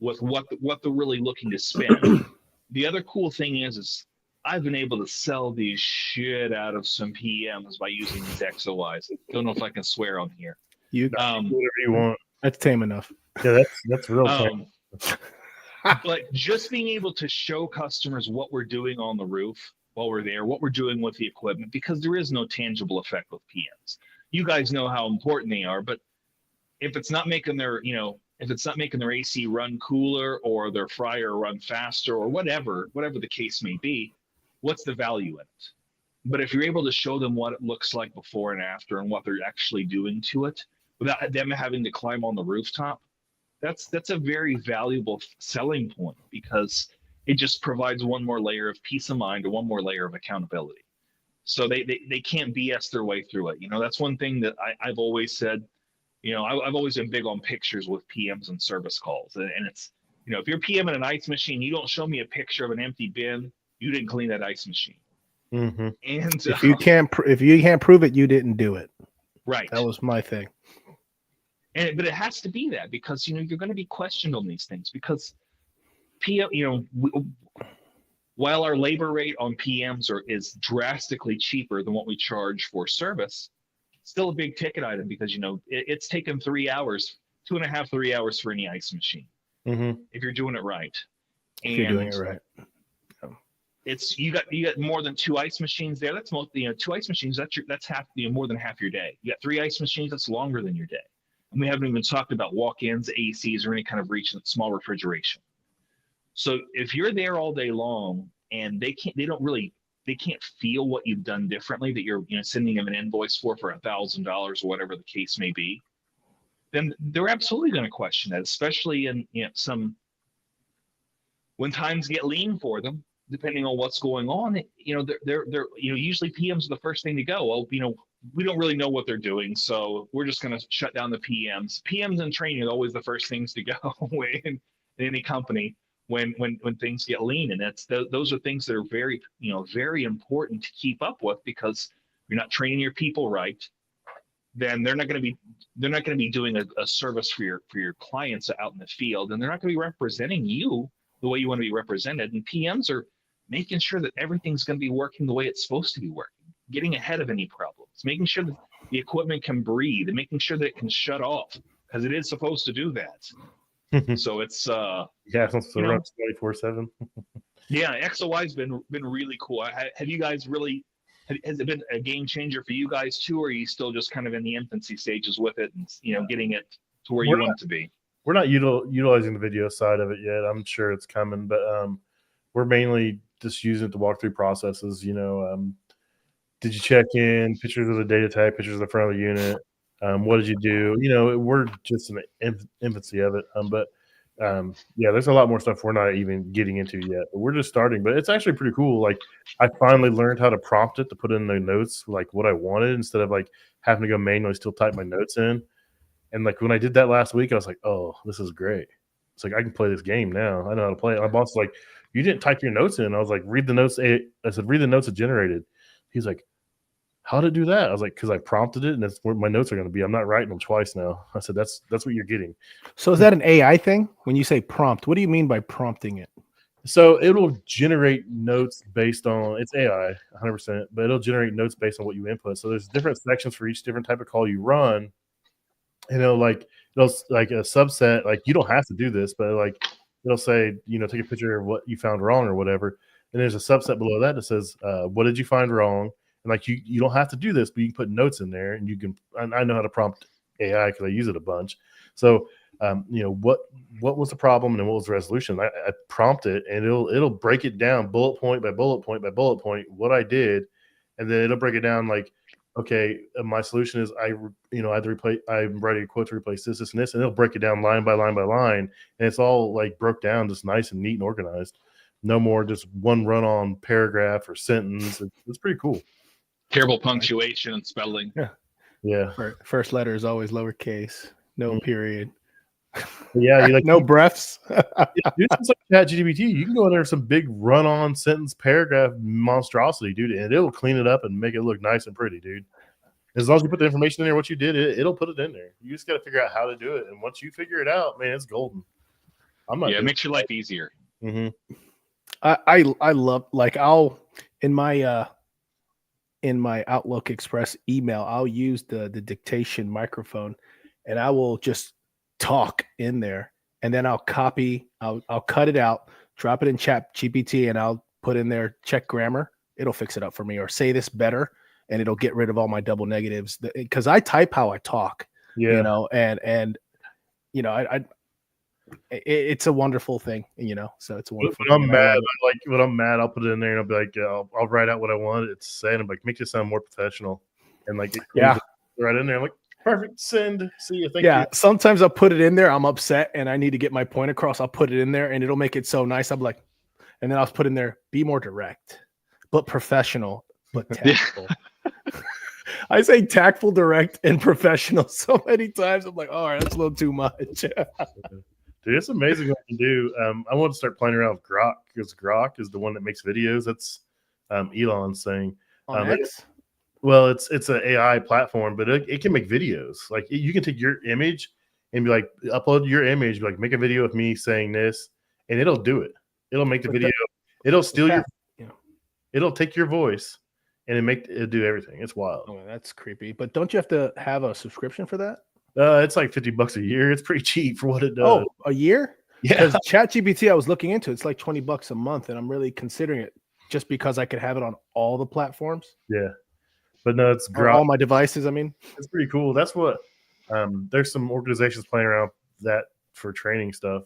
with what they're really looking to spend. The other cool thing is I've been able to sell the shit out of some PMs by using these XOIs. Don't know if I can swear on here. You whatever you want. That's tame enough. Yeah, that's real tame. But just being able to show customers what we're doing on the roof while we're there, what we're doing with the equipment, because there is no tangible effect with PMs. You guys know how important they are, but if it's not making their if it's not making their AC run cooler or their fryer run faster or whatever the case may be, what's the value in it? But if you're able to show them what it looks like before and after and what they're actually doing to it without them having to climb on the rooftop, that's a very valuable selling point, because it just provides one more layer of peace of mind and one more layer of accountability. So they can't BS their way through it. That's one thing that I've always said. I've always been big on pictures with PMs and service calls. And it's, if you're PMing an ice machine, you don't show me a picture of an empty bin, you didn't clean that ice machine. Mm-hmm. And if you can't prove it, you didn't do it. Right. That was my thing. But it has to be that, because, you're going to be questioned on these things, because PM, while our labor rate on PMs is drastically cheaper than what we charge for service, still a big ticket item, because it's taken 3 hours, 2.5, 3 hours for any ice machine, if you're doing it right. If you're doing it right, it's you got more than 2 ice machines there. That's most 2 ice machines. That's half more than half your day. You got 3 ice machines. That's longer than your day. And we haven't even talked about walk-ins, ACs, or any kind of small refrigeration. So if you're there all day long and they can't feel what you've done differently, that you're sending them an invoice for $1,000 or whatever the case may be, then they're absolutely going to question that, especially in when times get lean for them, depending on what's going on. They're usually PMs are the first thing to go. Well, we don't really know what they're doing, so we're just going to shut down the PMs. PMs and training are always the first things to go in any company when things get lean, and those are things that are very very important to keep up with, because you're not training your people right, then they're not going to be doing a service for your clients out in the field, and they're not going to be representing you the way you want to be represented. And PMs are making sure that everything's going to be working the way it's supposed to be working, getting ahead of any problems, making sure that the equipment can breathe, and making sure that it can shut off, because it is supposed to do that. So it's it's run 24/7. Yeah, XOI's been really cool. Have you guys really? Has it been a game changer for you guys too, or are you still just kind of in the infancy stages with it, and getting it to where you want it to be? We're not utilizing the video side of it yet. I'm sure it's coming, but we're mainly just using it to walk through processes. Did you check in? Pictures of the data type, pictures of the front of the unit. What did you do? We're just in the infancy of it. There's a lot more stuff we're not even getting into yet. But we're just starting. But it's actually pretty cool. Like, I finally learned how to prompt it to put in the notes, like what I wanted, instead of like having to go manually still type my notes in. And like when I did that last week, I was like, oh, this is great. It's like I can play this game now. I know how to play it. My boss was like, you didn't type your notes in. I was like, read the notes. I said, read the notes it generated. He's like, how to do that? I was like, because I prompted it, and that's where my notes are going to be. I'm not writing them twice now. I said, that's what you're getting. So is that an AI thing? When you say prompt, what do you mean by prompting it? So it'll generate notes based on, it's AI 100%, but it'll generate notes based on what you input. So there's different sections for each different type of call you run. And it'll like a subset, like you don't have to do this, but like it'll say, take a picture of what you found wrong or whatever. And there's a subset below that says, what did you find wrong? And like you don't have to do this, but you can put notes in there, and you can. I know how to prompt AI because I use it a bunch. So what was the problem, and then what was the resolution? I prompt it, and it'll break it down bullet point by bullet point by bullet point what I did, and then it'll break it down like, okay, my solution is I had to replace. I'm writing a quote to replace this, and this, and it'll break it down line by line by line, and it's all like broke down, just nice and neat and organized. No more just one run-on paragraph or sentence. It's pretty cool. Terrible punctuation and spelling. Yeah. First letter is always lowercase, no period. Yeah, you like no breaths. Dude, it's like ChatGPT. You can go in there with some big run-on sentence paragraph monstrosity, dude, and it'll clean it up and make it look nice and pretty, dude. As long as you put the information in there, what you did, it'll put it in there. You just got to figure out how to do it, and once you figure it out, man, it's golden. It makes your life easier. Mm-hmm. I love, like, I'll in my Outlook Express email, I'll use the dictation microphone, and I will just talk in there, and then I'll cut it out, drop it in ChatGPT, and I'll put in there, check grammar. It'll fix it up for me, or say this better, and it'll get rid of all my double negatives, because I type how I talk. And it's a wonderful thing, you know. So it's a wonderful When thing. I'm and I mad, love it. like when I'm mad, I'll put it in there and I'll be like, I'll write out what I want it to say, and I'm like, make it sound more professional, and like it Yeah. cleans it right in there. I'm like, perfect, send. See you, thank Yeah, you. sometimes I'll put it in there. I'm upset and I need to get my point across. I'll put it in there and it'll make it so nice. I'm like, and then I'll put in there, be more direct, but professional, but tactful. I say tactful, direct, and professional so many times. I'm like, all right, that's a little too much. Dude, it's amazing what you can do. I want to start playing around with Grok because Grok is the one that makes videos. That's Elon's thing. On X? Well, it's an AI platform, but it can make videos. Like you can take your image and be like, upload your image, be like, make a video of me saying this, and it'll do it. It'll make the video. It'll steal your. Yeah. It'll take your voice, and it'll do everything. It's wild. Oh, that's creepy. But don't you have to have a subscription for that? It's like $50 a year. It's pretty cheap for what it does. Oh, a year? Yeah. Because ChatGPT, I was looking into, it's like $20 a month, and I'm really considering it just because I could have it on all the platforms. Yeah. But no, it's Or all my devices. I mean, it's pretty cool. That's what there's some organizations playing around that for training stuff.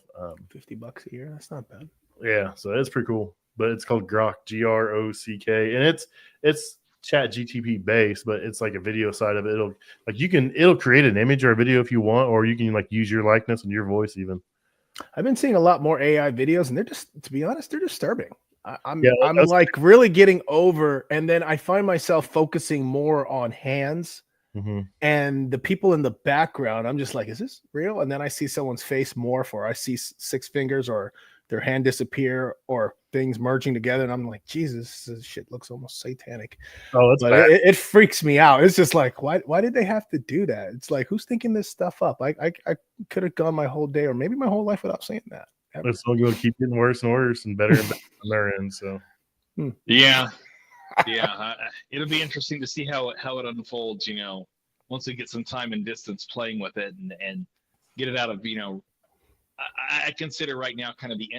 $50 a year. That's not bad. Yeah, so it's pretty cool. But it's called Grok, Grock, and it's Chat GTP based, but it's like a video side of it. It'll create an image or a video if you want, or you can like use your likeness and your voice even. I've been seeing a lot more AI videos, and they're just, to be honest, they're disturbing. I'm Yeah, like really getting over, and then I find myself focusing more on hands and the people in the background. I'm just like, is this real? And then I see someone's face morph, or I see six fingers, or their hand disappear, or things merging together, and I'm like, Jesus, this shit looks almost satanic. Oh, that's bad. It freaks me out. It's just like, why did they have to do that? It's like, who's thinking this stuff up? I could have gone my whole day, or maybe my whole life, without seeing that. It's all going to keep getting worse and worse and better and better on their end. So, yeah, it'll be interesting to see how it unfolds. You know, once we get some time and distance playing with it and get it out of, you know, I consider right now kind of the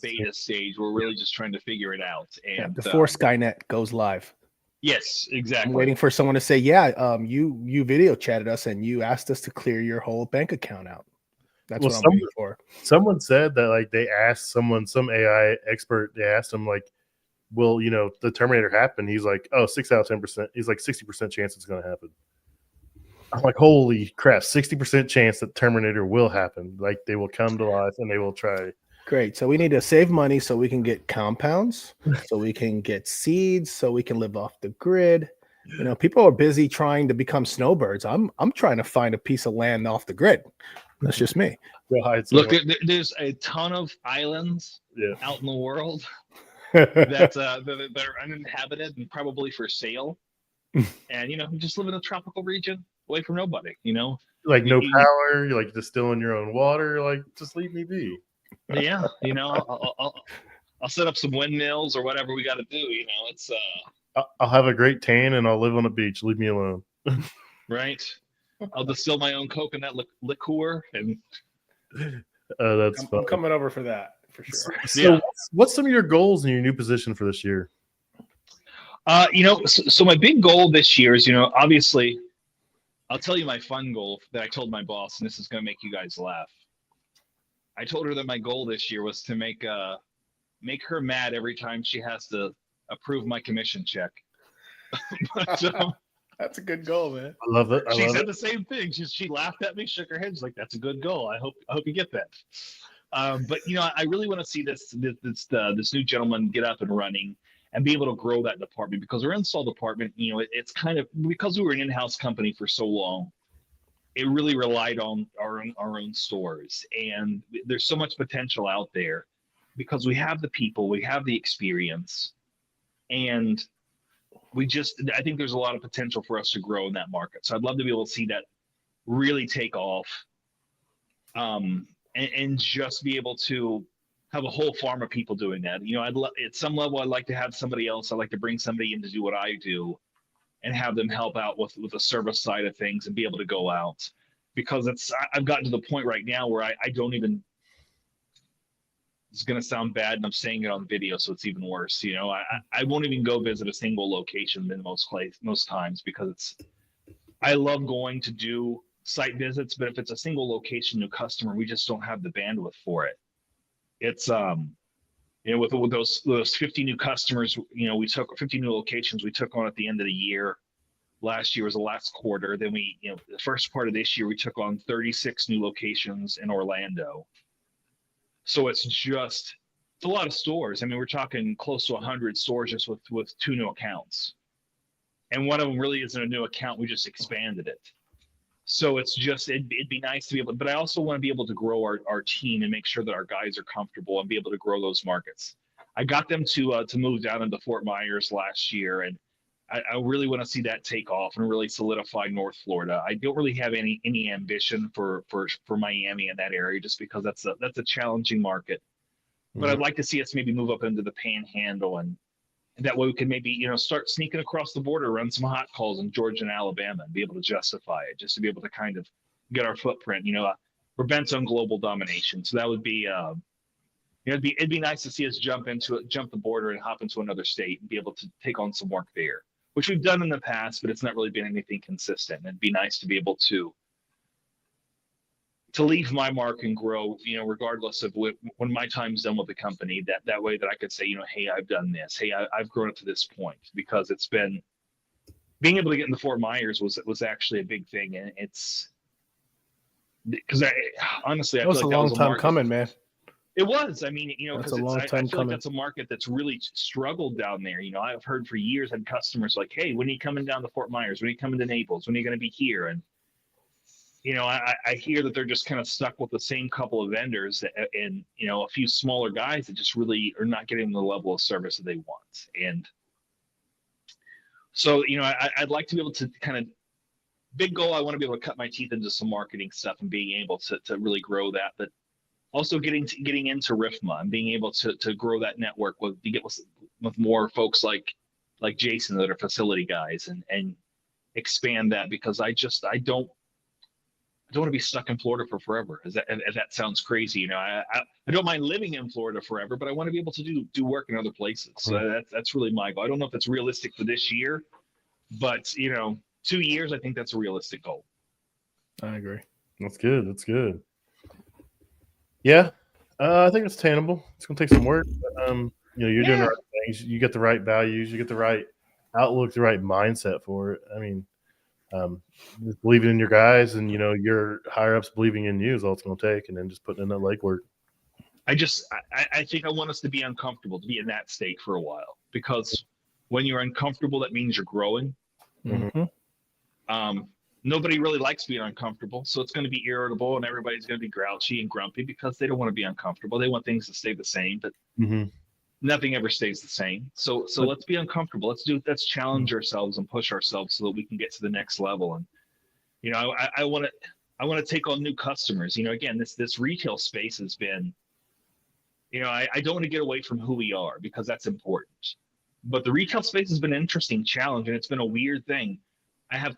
beta stage. We're really just trying to figure it out. And before Skynet goes live. Yes, exactly. I'm waiting for someone to say, yeah, you video chatted us and you asked us to clear your whole bank account out. That's what I'm waiting for. Someone said that like they asked some AI expert, they asked him like, will, you know, the Terminator happen? He's like, oh, 6 out of 10%. He's like 60% chance it's going to happen. I'm like, holy crap, 60% chance that Terminator will happen. Like they will come to life and they will try. Great. So we need to save money so we can get compounds, so we can get seeds, so we can live off the grid. You know, people are busy trying to become snowbirds. I'm trying to find a piece of land off the grid. That's just me. Look, there's a ton of islands out in the world that are uninhabited and probably for sale. And, you know, just live in a tropical region away from nobody, you know? Like no power, you're like distilling your own water, like just leave me be. Yeah, you know, I'll set up some windmills or whatever we got to do, you know, it's... I'll have a great tan and I'll live on a beach. Leave me alone. Right. I'll distill my own coconut liqueur and... that's fun. I'm coming over for that, for sure. So what's some of your goals in your new position for this year? You know, so my big goal this year is, you know, obviously, I'll tell you my fun goal that I told my boss, and this is going to make you guys laugh. I told her that my goal this year was to make her mad every time she has to approve my commission check. But, that's a good goal, man. I love it. She said the same thing. She laughed at me, shook her head. She's like, "That's a good goal. I hope you get that." But you know, I really want to see this new gentleman get up and running and be able to grow that department, because our install department, you know, it's kind of, because we were an in-house company for so long, it really relied on our own stores, and there's so much potential out there because we have the people, we have the experience, and I think there's a lot of potential for us to grow in that market. So I'd love to be able to see that really take off, and just be able to have a whole farm of people doing that. You know, at some level, I'd like to have somebody else. I'd like to bring somebody in to do what I do and have them help out with the service side of things and be able to go out, because I've gotten to the point right now where I don't even, it's going to sound bad, and I'm saying it on video, so it's even worse. You know, I won't even go visit a single location in most times, because I love going to do site visits, but if it's a single location new customer, we just don't have the bandwidth for it. It's with those 50 new customers, we took 50 new locations we took on at the end of the year. Last year was the last quarter. Then the first part of this year, we took on 36 new locations in Orlando. So it's a lot of stores. I mean, we're talking close to 100 stores just with 2 new accounts. And one of them really isn't a new account. We just expanded it. So it'd be nice to be able, but I also want to be able to grow our team and make sure that our guys are comfortable and be able to grow those markets. I got them to move down into Fort Myers last year, and I really want to see that take off and really solidify North Florida. I don't really have any ambition for Miami in that area, just because that's a challenging market. But I'd like to see us maybe move up into the Panhandle, and that way we can maybe start sneaking across the border, run some hot calls in Georgia and Alabama, and be able to justify it, just to be able to kind of get our footprint. We're bent on global domination, so that would be it'd be nice to see us jump the border and hop into another state and be able to take on some work there, which we've done in the past, but it's not really been anything consistent. It'd be nice to be able to leave my mark and grow, regardless of when my time's done with the company, that way that I could say, hey, I've done this. Hey, I've grown up to this point, because it's been, being able to get into Fort Myers was actually a big thing. And it's because honestly, that was a long time coming, man. It was. I mean, that's a long time I feel coming. like that's a market that's really struggled down there. I've heard for years, had customers like, hey, when are you coming down to Fort Myers? When are you coming to Naples? When are you going to be here? And I hear that they're just kind of stuck with the same couple of vendors and a few smaller guys that just really are not getting the level of service that they want. And so, I'd like to be able to kind of, big goal, I want to be able to cut my teeth into some marketing stuff and being able to really grow that, but also getting into RIFMA and being able to grow that network with more folks like Jason that are facility guys, and expand that, because I don't want to be stuck in Florida for forever. If that sounds crazy, I don't mind living in Florida forever, but I want to be able to do work in other places. So that's really my goal. I don't know if that's realistic for this year, but 2 years, I think that's a realistic goal. I agree. That's good. That's good. Yeah, I think it's attainable. It's going to take some work. But, you're doing the right things. You get the right values. You get the right outlook, the right mindset for it. I mean, just believing in your guys, and your higher ups believing in you is all it's going to take, and then just putting in that legwork. I think I want us to be uncomfortable, to be in that state for a while, because when you're uncomfortable, that means you're growing. Mm-hmm. Nobody really likes being uncomfortable, so it's going to be irritable, and everybody's going to be grouchy and grumpy because they don't want to be uncomfortable. They want things to stay the same, but nothing ever stays the same. So let's be uncomfortable. Let's challenge ourselves and push ourselves so that we can get to the next level. And I want to take on new customers. Again, this retail space has been, I don't want to get away from who we are, because that's important. But the retail space has been an interesting challenge, and it's been a weird thing. I have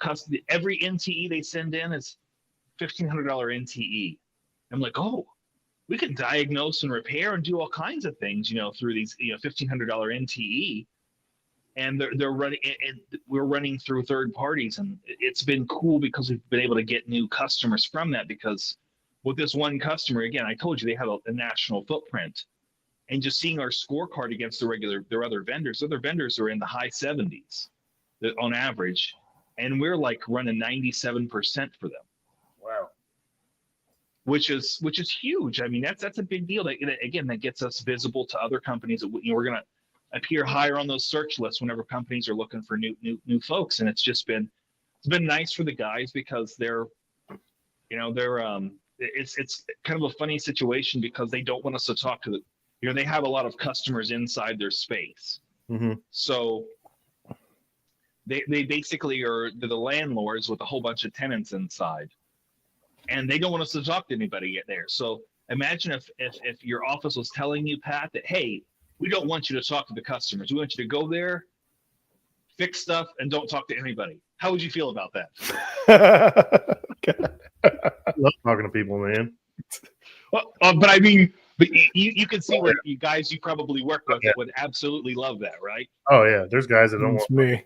every NTE they send in is $1,500 NTE. I'm like, oh, we can diagnose and repair and do all kinds of things, through these, $1,500 NTE, and they're running, and we're running through third parties, and it's been cool because we've been able to get new customers from that. Because with this one customer, again, I told you they have a national footprint, and just seeing our scorecard against their other vendors are in the high 70s on average. And we're like running 97% for them. Wow. Which is huge. I mean, that's a big deal. That gets us visible to other companies. We're going to appear higher on those search lists whenever companies are looking for new folks. And it's been nice for the guys, because it's kind of a funny situation, because they don't want us to talk to they have a lot of customers inside their space. Mm-hmm. So they basically they're the landlords with a whole bunch of tenants inside, and they don't want us to talk to anybody yet there. So imagine if your office was telling you, Pat, that, hey, we don't want you to talk to the customers. We want you to go there, fix stuff, and don't talk to anybody. How would you feel about that? I love talking to people, man. Well, but I mean, you can see where you guys you probably work with would absolutely love that, right? Oh yeah, there's guys that don't It's want me.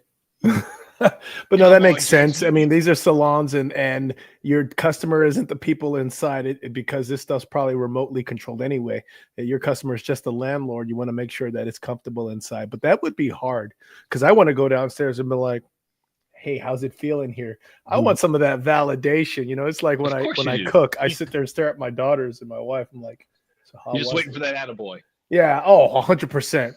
But no, that Come on, makes sense. Jason. I mean, these are salons, and your customer isn't the people inside it, because this stuff's probably remotely controlled anyway. Your customer is just the landlord. You want to make sure that it's comfortable inside. But that would be hard, because I want to go downstairs and be like, "Hey, how's it feel in here?" I want some of that validation. It's like when Of course I you do. cook, I sit there and stare at my daughters and my wife. I'm like, "So how You're just was waiting it?" for that attaboy. Yeah. Oh, 100%.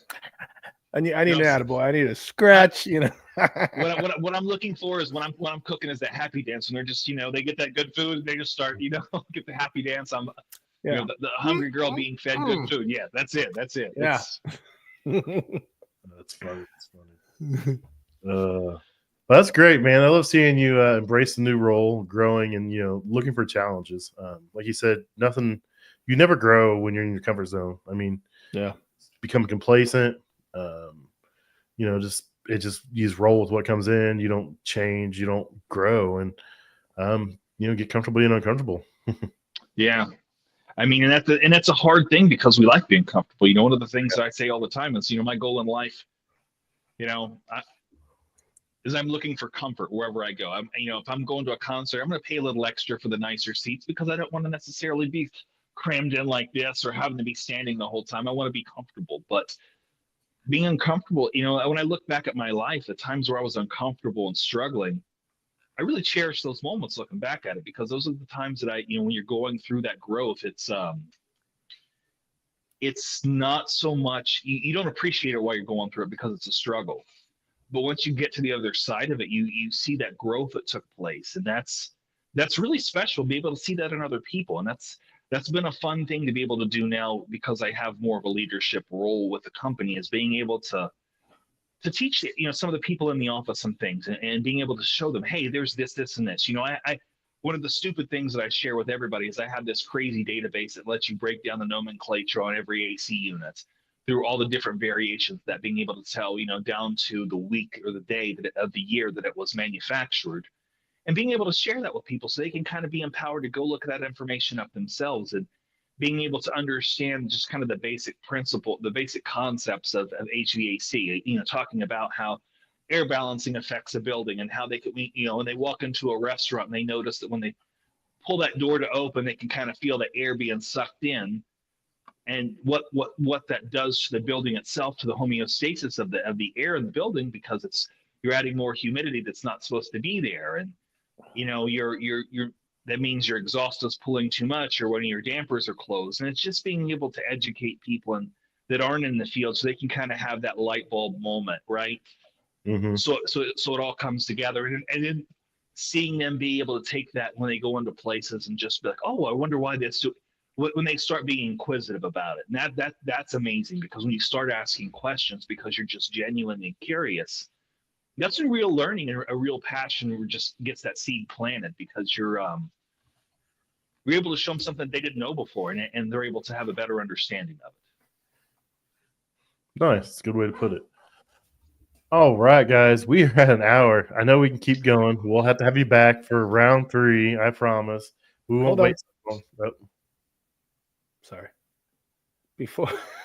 I need an attaboy. I need a scratch. What I'm looking for is when I'm cooking is that happy dance, and they're just they get that good food, and they just start get the happy dance. I'm the hungry girl being fed good food. Yeah, that's it. Yeah. That's funny. That's funny. That's great, man. I love seeing you embrace the new role, growing, and looking for challenges. Like you said, you never grow when you're in your comfort zone. I mean, Yeah, become complacent. You just roll with what comes in. You don't change. You don't grow, and get comfortable being uncomfortable. Yeah. I mean, and that's a hard thing because we like being comfortable. One of the things that I say all the time is, my goal in life, is I'm looking for comfort wherever I go. If I'm going to a concert, I'm going to pay a little extra for the nicer seats because I don't want to necessarily be crammed in like this or having to be standing the whole time. I want to be comfortable, but being uncomfortable, when I look back at my life, the times where I was uncomfortable and struggling, I really cherish those moments looking back at it, because those are the times that when you're going through that growth, it's not so much, you don't appreciate it while you're going through it because it's a struggle. But once you get to the other side of it, you see that growth that took place, and that's really special. Be able to see that in other people, and that's been a fun thing to be able to do now, because I have more of a leadership role with the company, is being able to teach some of the people in the office some things, and being able to show them, hey, there's this and this. I one of the stupid things that I share with everybody is I have this crazy database that lets you break down the nomenclature on every AC unit through all the different variations, that being able to tell, down to the week or the day of the year that it was manufactured, and being able to share that with people so they can kind of be empowered to go look at that information up themselves, and being able to understand just kind of the basic principle, the basic concepts of HVAC, talking about how air balancing affects a building, and how they could, when they walk into a restaurant and they notice that when they pull that door to open, they can kind of feel the air being sucked in, and what that does to the building itself, to the homeostasis of the air in the building, because you're adding more humidity that's not supposed to be there, and you're that means your exhaust is pulling too much, or one of your dampers are closed, and it's just being able to educate people that aren't in the field, so they can kind of have that light bulb moment, right? Mm-hmm. So it all comes together, and then seeing them be able to take that when they go into places and just be like, oh, I wonder why this. When they start being inquisitive about it, and that's amazing, because when you start asking questions because you're just genuinely curious, that's a real learning and a real passion, where just gets that seed planted, because you're able to show them something they didn't know before, and they're able to have a better understanding of it. Nice. It's a good way to put it. All right, guys. We are at an hour. I know we can keep going. We'll have to have you back for round 3. I promise. We won't wait so long. Oh. Sorry.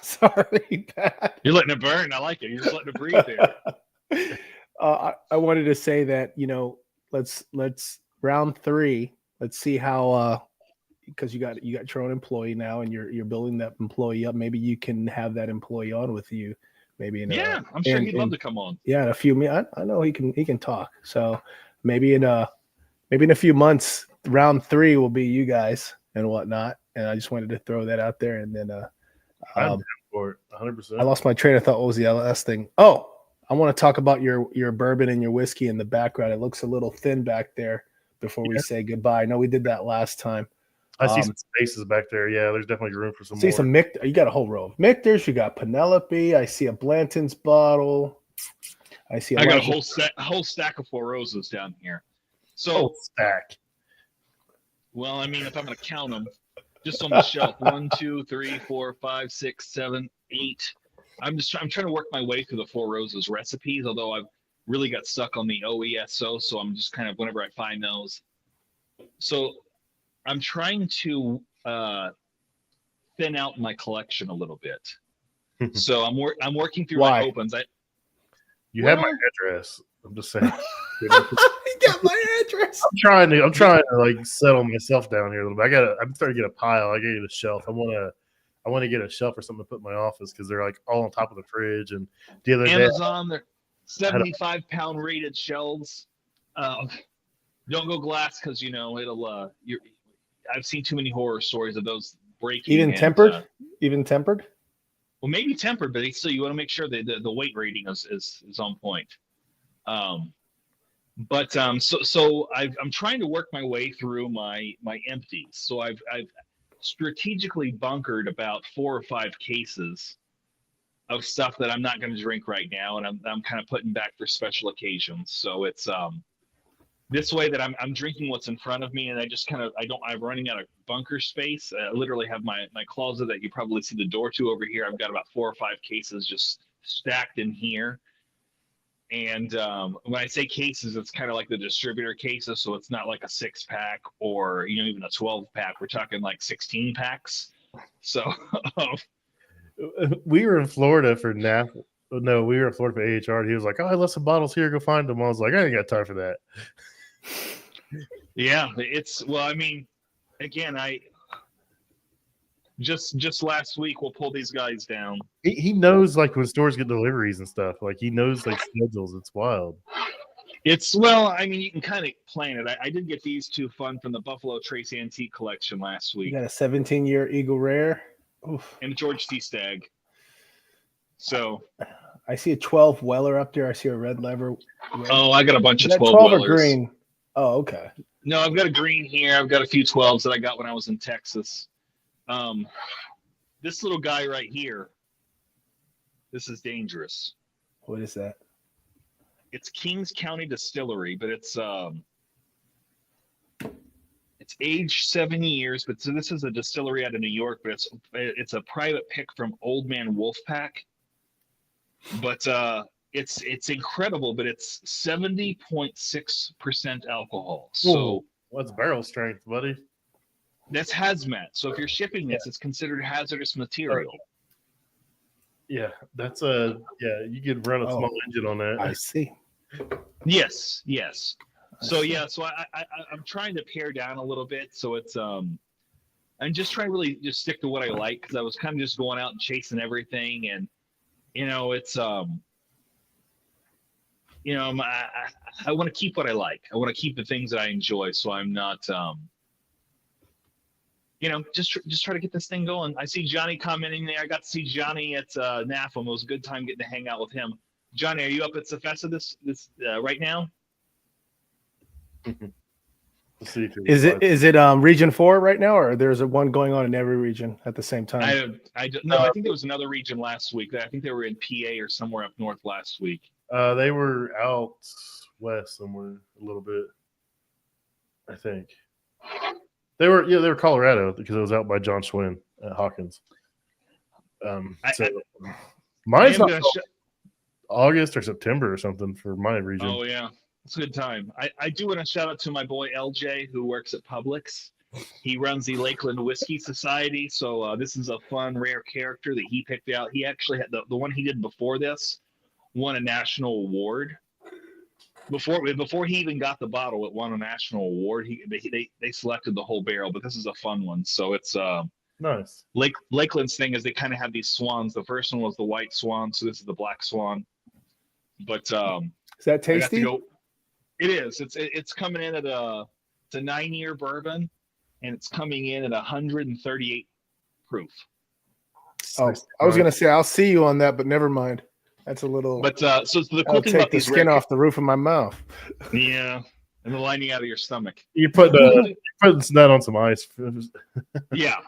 Sorry, Pat. You're letting it burn. I like it. You're just letting it breathe there. I wanted to say that, let's round 3. Let's see how, because you got your own employee now, and you're building that employee up. Maybe you can have that employee on with you. Maybe I'm sure he'd love to come on. Yeah, in a few minutes. I know he can talk. So maybe in a few months, round 3 will be you guys and whatnot. And I just wanted to throw that out there. And then I'm down for it, 100%. I lost my train of thought. What was the last thing? Oh, I want to talk about your bourbon and your whiskey in the background. It looks a little thin back there before we say goodbye. I know we did that last time. I see some spaces back there. Yeah, there's definitely room for some more. See some Michter. You got a whole row of Michters. You got Penelope. I see a Blanton's bottle. I got a whole stack of Four Roses down here. So whole stack. Well, I mean, if I'm going to count them, just on the shelf, 1, 2, 3, 4, 5, 6, 7, 8. I'm trying to work my way through the Four Roses recipes, although I've really got stuck on the OESO, so I'm just kind of, whenever I find those. So I'm trying to thin out my collection a little bit. So I'm working through my opens. You have my address. I'm just saying. He got my address. I'm trying to like settle myself down here a little bit. I'm starting to get a pile. I gotta get a shelf. I want to get a shelf or something to put in my office because they're like all on top of the fridge. And the other Amazon, they're day, 75-pound rated shelves. Don't go glass because it'll I've seen too many horror stories of those breaking. Even tempered? Even tempered? Well, maybe tempered, but still, you want to make sure that the weight rating is on point. So I'm trying to work my way through my empties. So I've strategically bunkered about 4 or 5 cases of stuff that I'm not going to drink right now, and I'm kind of putting back for special occasions. So it's this way that I'm drinking what's in front of me, and I'm running out of bunker space. I literally have my closet that you probably see the door to over here. I've got about 4 or 5 cases just stacked in here. And when I say cases, it's kind of like the distributor cases, so it's not like a 6-pack or even a 12-pack. We're talking like 16 packs. So we were in Florida for NAF. No, we were in Florida for AHR. He was like, "Oh, I left some bottles here. Go find them." I was like, "I ain't got time for that." Yeah, again, I just last week we'll pull these guys down. He knows like when stores get deliveries and stuff. Like he knows like schedules. It's wild. You can kind of plan it. I did get these 2 fun from the Buffalo Trace Antique Collection last week. You got a 17-year Eagle Rare. Oof. And a George T. Stagg. So I see a 12 Weller up there. I see a red lever. Oh, I got a bunch of 12 Wellers. Or green? Oh, okay. No, I've got a green here. I've got a few 12s that I got when I was in Texas. This little guy right here, this is dangerous. What is that? It's Kings County Distillery, but it's aged 7 years. But so this is a distillery out of New York, but it's a private pick from Old Man Wolfpack. But it's incredible, but it's 70.6% alcohol. So what's barrel strength, buddy? That's hazmat. So if you're shipping this, it's considered hazardous material. Yeah, that's you could run a small engine on that. I see. Yes. So I'm trying to pare down a little bit. So it's I'm just trying to really just stick to what I like, because I was kind of just going out and chasing everything, and it's I want to keep what I like. I want to keep the things that I enjoy. So I'm not just try to get this thing going. I see Johnny commenting there. I got to see Johnny at NAFM. It was a good time getting to hang out with him. Johnny, are you up at Cefessa this right now? Is it region 4 right now, or there's one going on in every region at the same time? I think there was another region last week. I think they were in PA or somewhere up north last week. They were out west somewhere a little bit, I think. They were Colorado, because it was out by John Schwinn at Hawkins. Mine's not August or September or something for my region. Oh yeah, it's a good time. I do want to shout out to my boy LJ, who works at Publix. He runs the Lakeland Whiskey Society. So this is a fun, rare character that he picked out. He actually had the one he did before this won a national award. Before he even got the bottle, it won a national award. They selected the whole barrel, but this is a fun one. So it's nice. Lakeland's thing is they kind of have these swans. The first one was the white swan, so this is the black swan. But is that tasty? It is. It's coming in at it's a 9-year bourbon, and it's coming in at 138 proof. Oh, I was gonna say I'll see you on that, but never mind. That's a little. But so the cool thing take about the skin off the roof of my mouth. Yeah, and the lining out of your stomach. You put that on some ice. Yeah.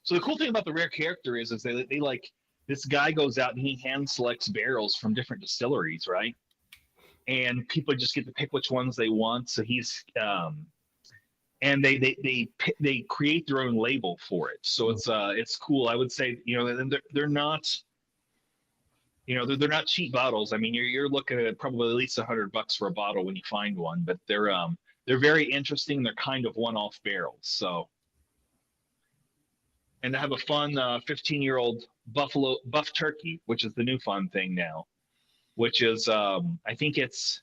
So the cool thing about the rare character is they like, this guy goes out and he hand selects barrels from different distilleries, right? And people just get to pick which ones they want. So he's and they create their own label for it. So it's cool. I would say they're not. They're not cheap bottles. I mean, you're looking at probably at least $100 for a bottle when you find one. But they're very interesting. They're kind of one-off barrels. So, and to have a fun 15-year-old buff turkey, which is the new fun thing now. which is I think it's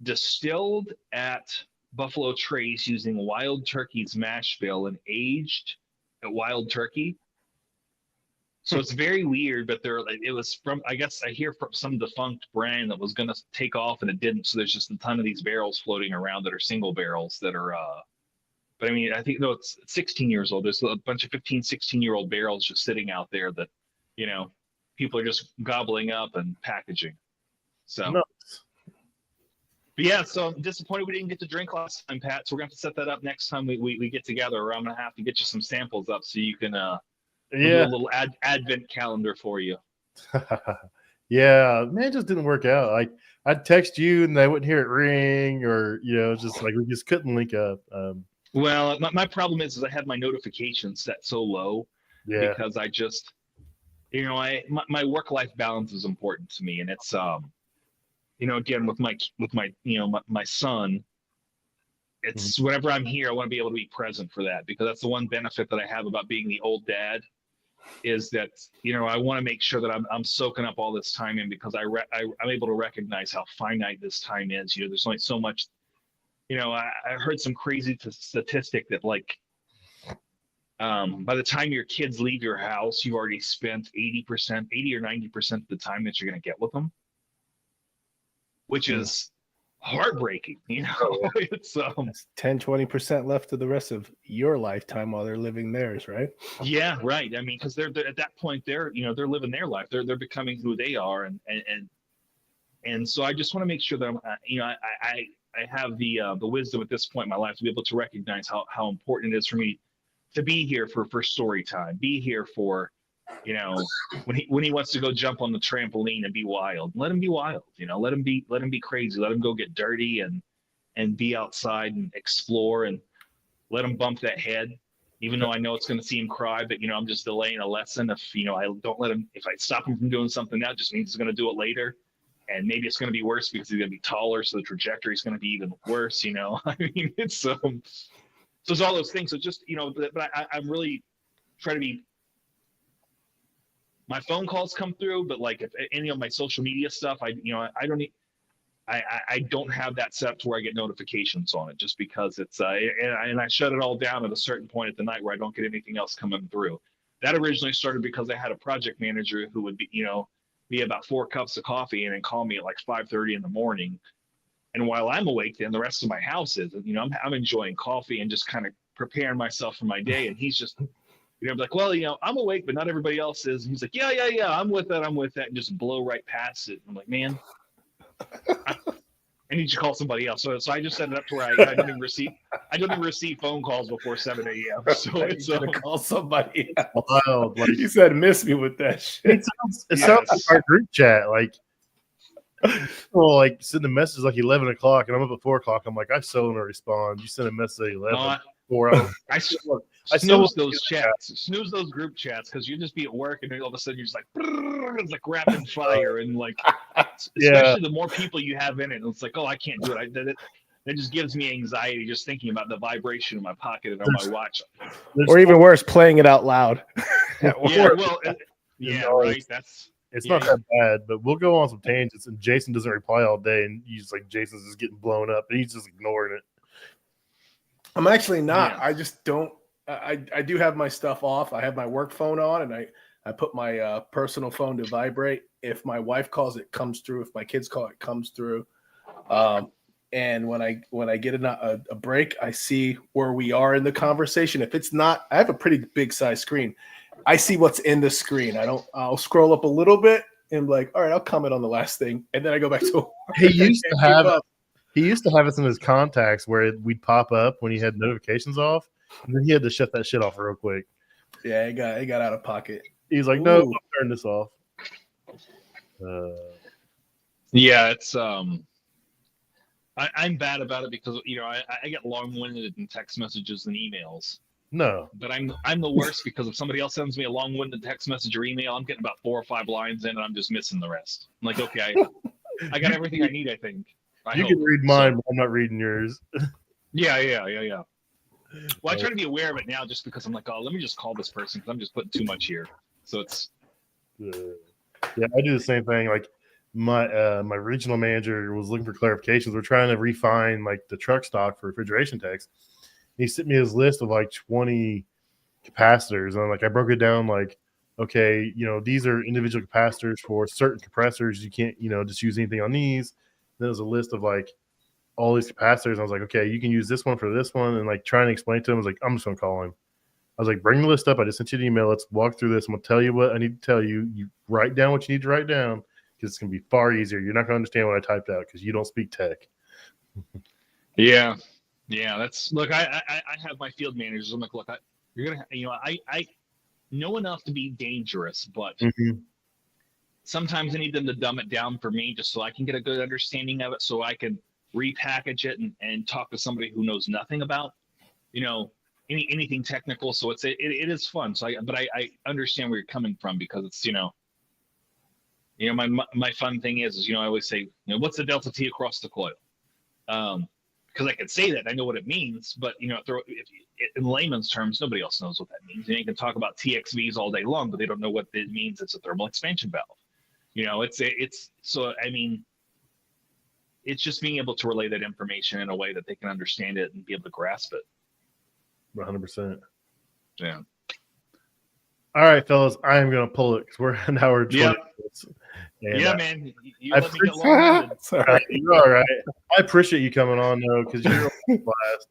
distilled at Buffalo Trace using wild turkey's mash bill and aged at wild turkey. So it's very weird, but it was from, I guess I hear from some defunct brand that was going to take off and it didn't. So there's just a ton of these barrels floating around that are single barrels that are, but I mean, I think no, it's 16 years old. There's a bunch of 15, 16-year-old barrels just sitting out there that, people are just gobbling up and packaging. So, Nuts. but yeah, so I'm disappointed we didn't get to drink last time, Pat. So we're going to have to set that up next time we get together, or I'm going to have to get you some samples up so you can, we'll do a little advent calendar for you. Yeah, man, it just didn't work out. Like I'd text you and I wouldn't hear it ring, or just like we just couldn't link up. Well, my problem is I had my notifications set so low because I just, my work-life balance is important to me, and it's again with my son, it's whenever I'm here, I want to be able to be present for that, because that's the one benefit that I have about being the old dad, is that I want to make sure that I'm soaking up all this time in, because I'm able to recognize how finite this time is. There's only so much. I heard some crazy statistic that by the time your kids leave your house, you've already spent 80 or 90% of the time that you're going to get with them, which is heartbreaking. It's 10-20% left of the rest of your lifetime while they're living theirs, right? Yeah, right. I mean, because they're at that point, they're living their life. They're becoming who they are, and so I just want to make sure that I have the wisdom at this point in my life to be able to recognize how important it is for me to be here for story time, be here for, when he wants to go jump on the trampoline and be wild, let him be wild, let him be crazy, let him go get dirty and be outside and explore, and let him bump that head, even though I know it's going to see him cry, but I'm just delaying a lesson. If I don't let him, if I stop him from doing something now, it just means he's going to do it later. And maybe it's going to be worse because he's going to be taller, so the trajectory is going to be even worse. I mean, it's so it's all those things. So just but I'm really trying to be. My phone calls come through, but like if any of my social media stuff, I don't have that set to where I get notifications on it, just because it's and I shut it all down at a certain point at the night where I don't get anything else coming through. That originally started because I had a project manager who would be about 4 cups of coffee and then call me at like 5:30 in the morning. And while I'm awake, then the rest of my house is, I'm enjoying coffee and just kind of preparing myself for my day. And he's just, like, well, I'm awake, but not everybody else is. And he's like, yeah, I'm with that, and just blow right past it. I'm like, man, I need to call somebody else. So I just set it up to where I don't even receive phone calls before 7 a.m. So it's gonna call somebody else. Wild. Like, You said miss me with that shit. It sounds like our group chat. Like, well, like send a message like 11 o'clock, and I'm up at 4 o'clock. I'm like, I still want to respond. You send a message at 11. 4 hours. I snooze those chats, snooze those group chats, because you just be at work and then all of a sudden you're just like, it's like rapid fire, and like, especially the more people you have in it, it's like, oh, I can't do it. That just gives me anxiety just thinking about the vibration in my pocket and on my watch. Or even worse, playing it out loud. Right. It's not that bad, but we'll go on some tangents, and Jason doesn't reply all day, and you just like, Jason's just getting blown up, and he's just ignoring it. I'm actually not. Yeah. I just don't. I do have my stuff off. I have my work phone on, and I put my personal phone to vibrate. If my wife calls, it comes through. If my kids call, it comes through. And when I get a break, I see where we are in the conversation. If it's not, I have a pretty big size screen. I see what's in the screen. I'll scroll up a little bit and like, all right, I'll comment on the last thing, and then I go back to work. He used to have us in his contacts where we'd pop up when he had notifications off, and then he had to shut that shit off real quick. Yeah, it got out of pocket. He's like, no, I'll turn this off. Yeah, it's I'm bad about it because I get long-winded in text messages and emails. No, but I'm the worst because if somebody else sends me a long-winded text message or email, I'm getting about 4 or 5 lines in, and I'm just missing the rest. I'm like, okay, I got everything I need, I think. You can read mine, but I'm not reading yours. Yeah. Well, I try to be aware of it now just because I'm like, oh, let me just call this person because I'm just putting too much here. So it's. Yeah, I do the same thing. Like, my regional manager was looking for clarifications. We're trying to refine like the truck stock for refrigeration tanks. He sent me his list of like 20 capacitors, and I broke it down like, okay, these are individual capacitors for certain compressors. You can't, just use anything on these. Then there's a list of like all these capacitors. I was like, okay, you can use this one for this one, and like trying to explain to him. I was like, I'm just gonna call him. I was like, bring the list up. I just sent you an email. Let's walk through this. I'm gonna tell you what I need to tell you. You write down what you need to write down because it's gonna be far easier. You're not gonna understand what I typed out because you don't speak tech. Yeah. That's look. I have my field managers. I'm like, look, you're gonna, I know enough to be dangerous, but sometimes I need them to dumb it down for me just so I can get a good understanding of it, so I can repackage it and talk to somebody who knows nothing about, anything technical. So it is fun. So I understand where you're coming from, because it's, my fun thing is I always say, what's the delta T across the coil? Because I can say that, I know what it means, but in layman's terms, nobody else knows what that means. You can talk about TXVs all day long, but they don't know what it means. It's a thermal expansion valve. It's just being able to relay that information in a way that they can understand it and be able to grasp it. 100%. Yeah. All right, fellas, I am going to pull it because we're an hour 20 minutes. And, man, you let me get long-winded. Sorry, you're all right. I appreciate you coming on though, because you're a blast.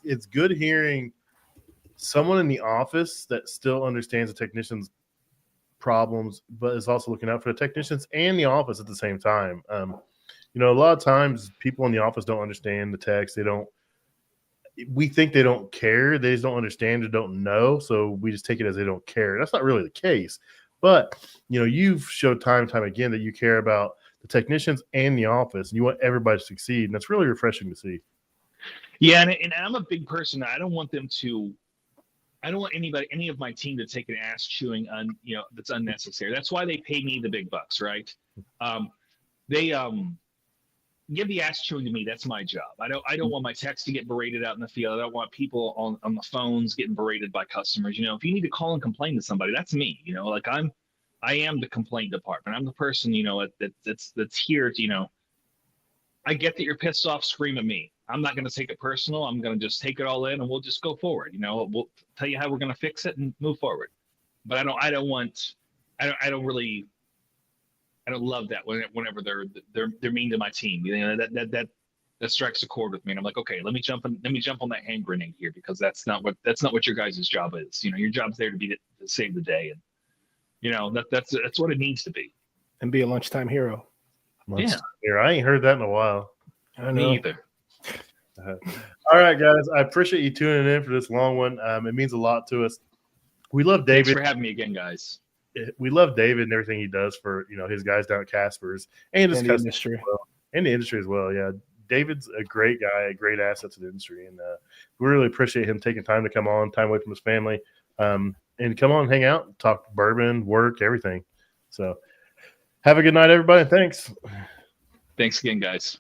It's good hearing someone in the office that still understands the technicians' problems, but is also looking out for the technicians and the office at the same time. A lot of times people in the office don't understand the techs. We think they don't care. They just don't understand or don't know. So we just take it as they don't care. That's not really the case. But, you've showed time and time again that you care about the technicians and the office, and you want everybody to succeed. And that's really refreshing to see. Yeah. And I'm a big person. I don't want any of my team to take an ass chewing that's unnecessary. That's why they pay me the big bucks, right? They give the ass chewing to me. That's my job. I don't want my techs to get berated out in the field. I don't want people on the phones getting berated by customers. If you need to call and complain to somebody, that's me. I am the complaint department. I'm the person, that's here to, I get that you're pissed off, scream at me. I'm not going to take it personal. I'm going to just take it all in, and we'll just go forward. We'll tell you how we're going to fix it and move forward. But I don't love that whenever they're mean to my team. That strikes a chord with me. And I'm like, okay, let me jump on that hand grenade here, because that's not what your guys' job is. Your job's there to save the day, and that's what it needs to be. And be a lunchtime hero. Here, I ain't heard that in a while. I know. Me either. All right, guys. I appreciate you tuning in for this long one. It means a lot to us. We love David. Thanks for having me again, guys. We love David and everything he does for his guys down at Casper's and the industry. And the industry as well. Yeah, David's a great guy, a great asset to the industry, and we really appreciate him taking time to come on, time away from his family, and come on, hang out, talk bourbon, work, everything. So, have a good night, everybody. Thanks. Thanks again, guys.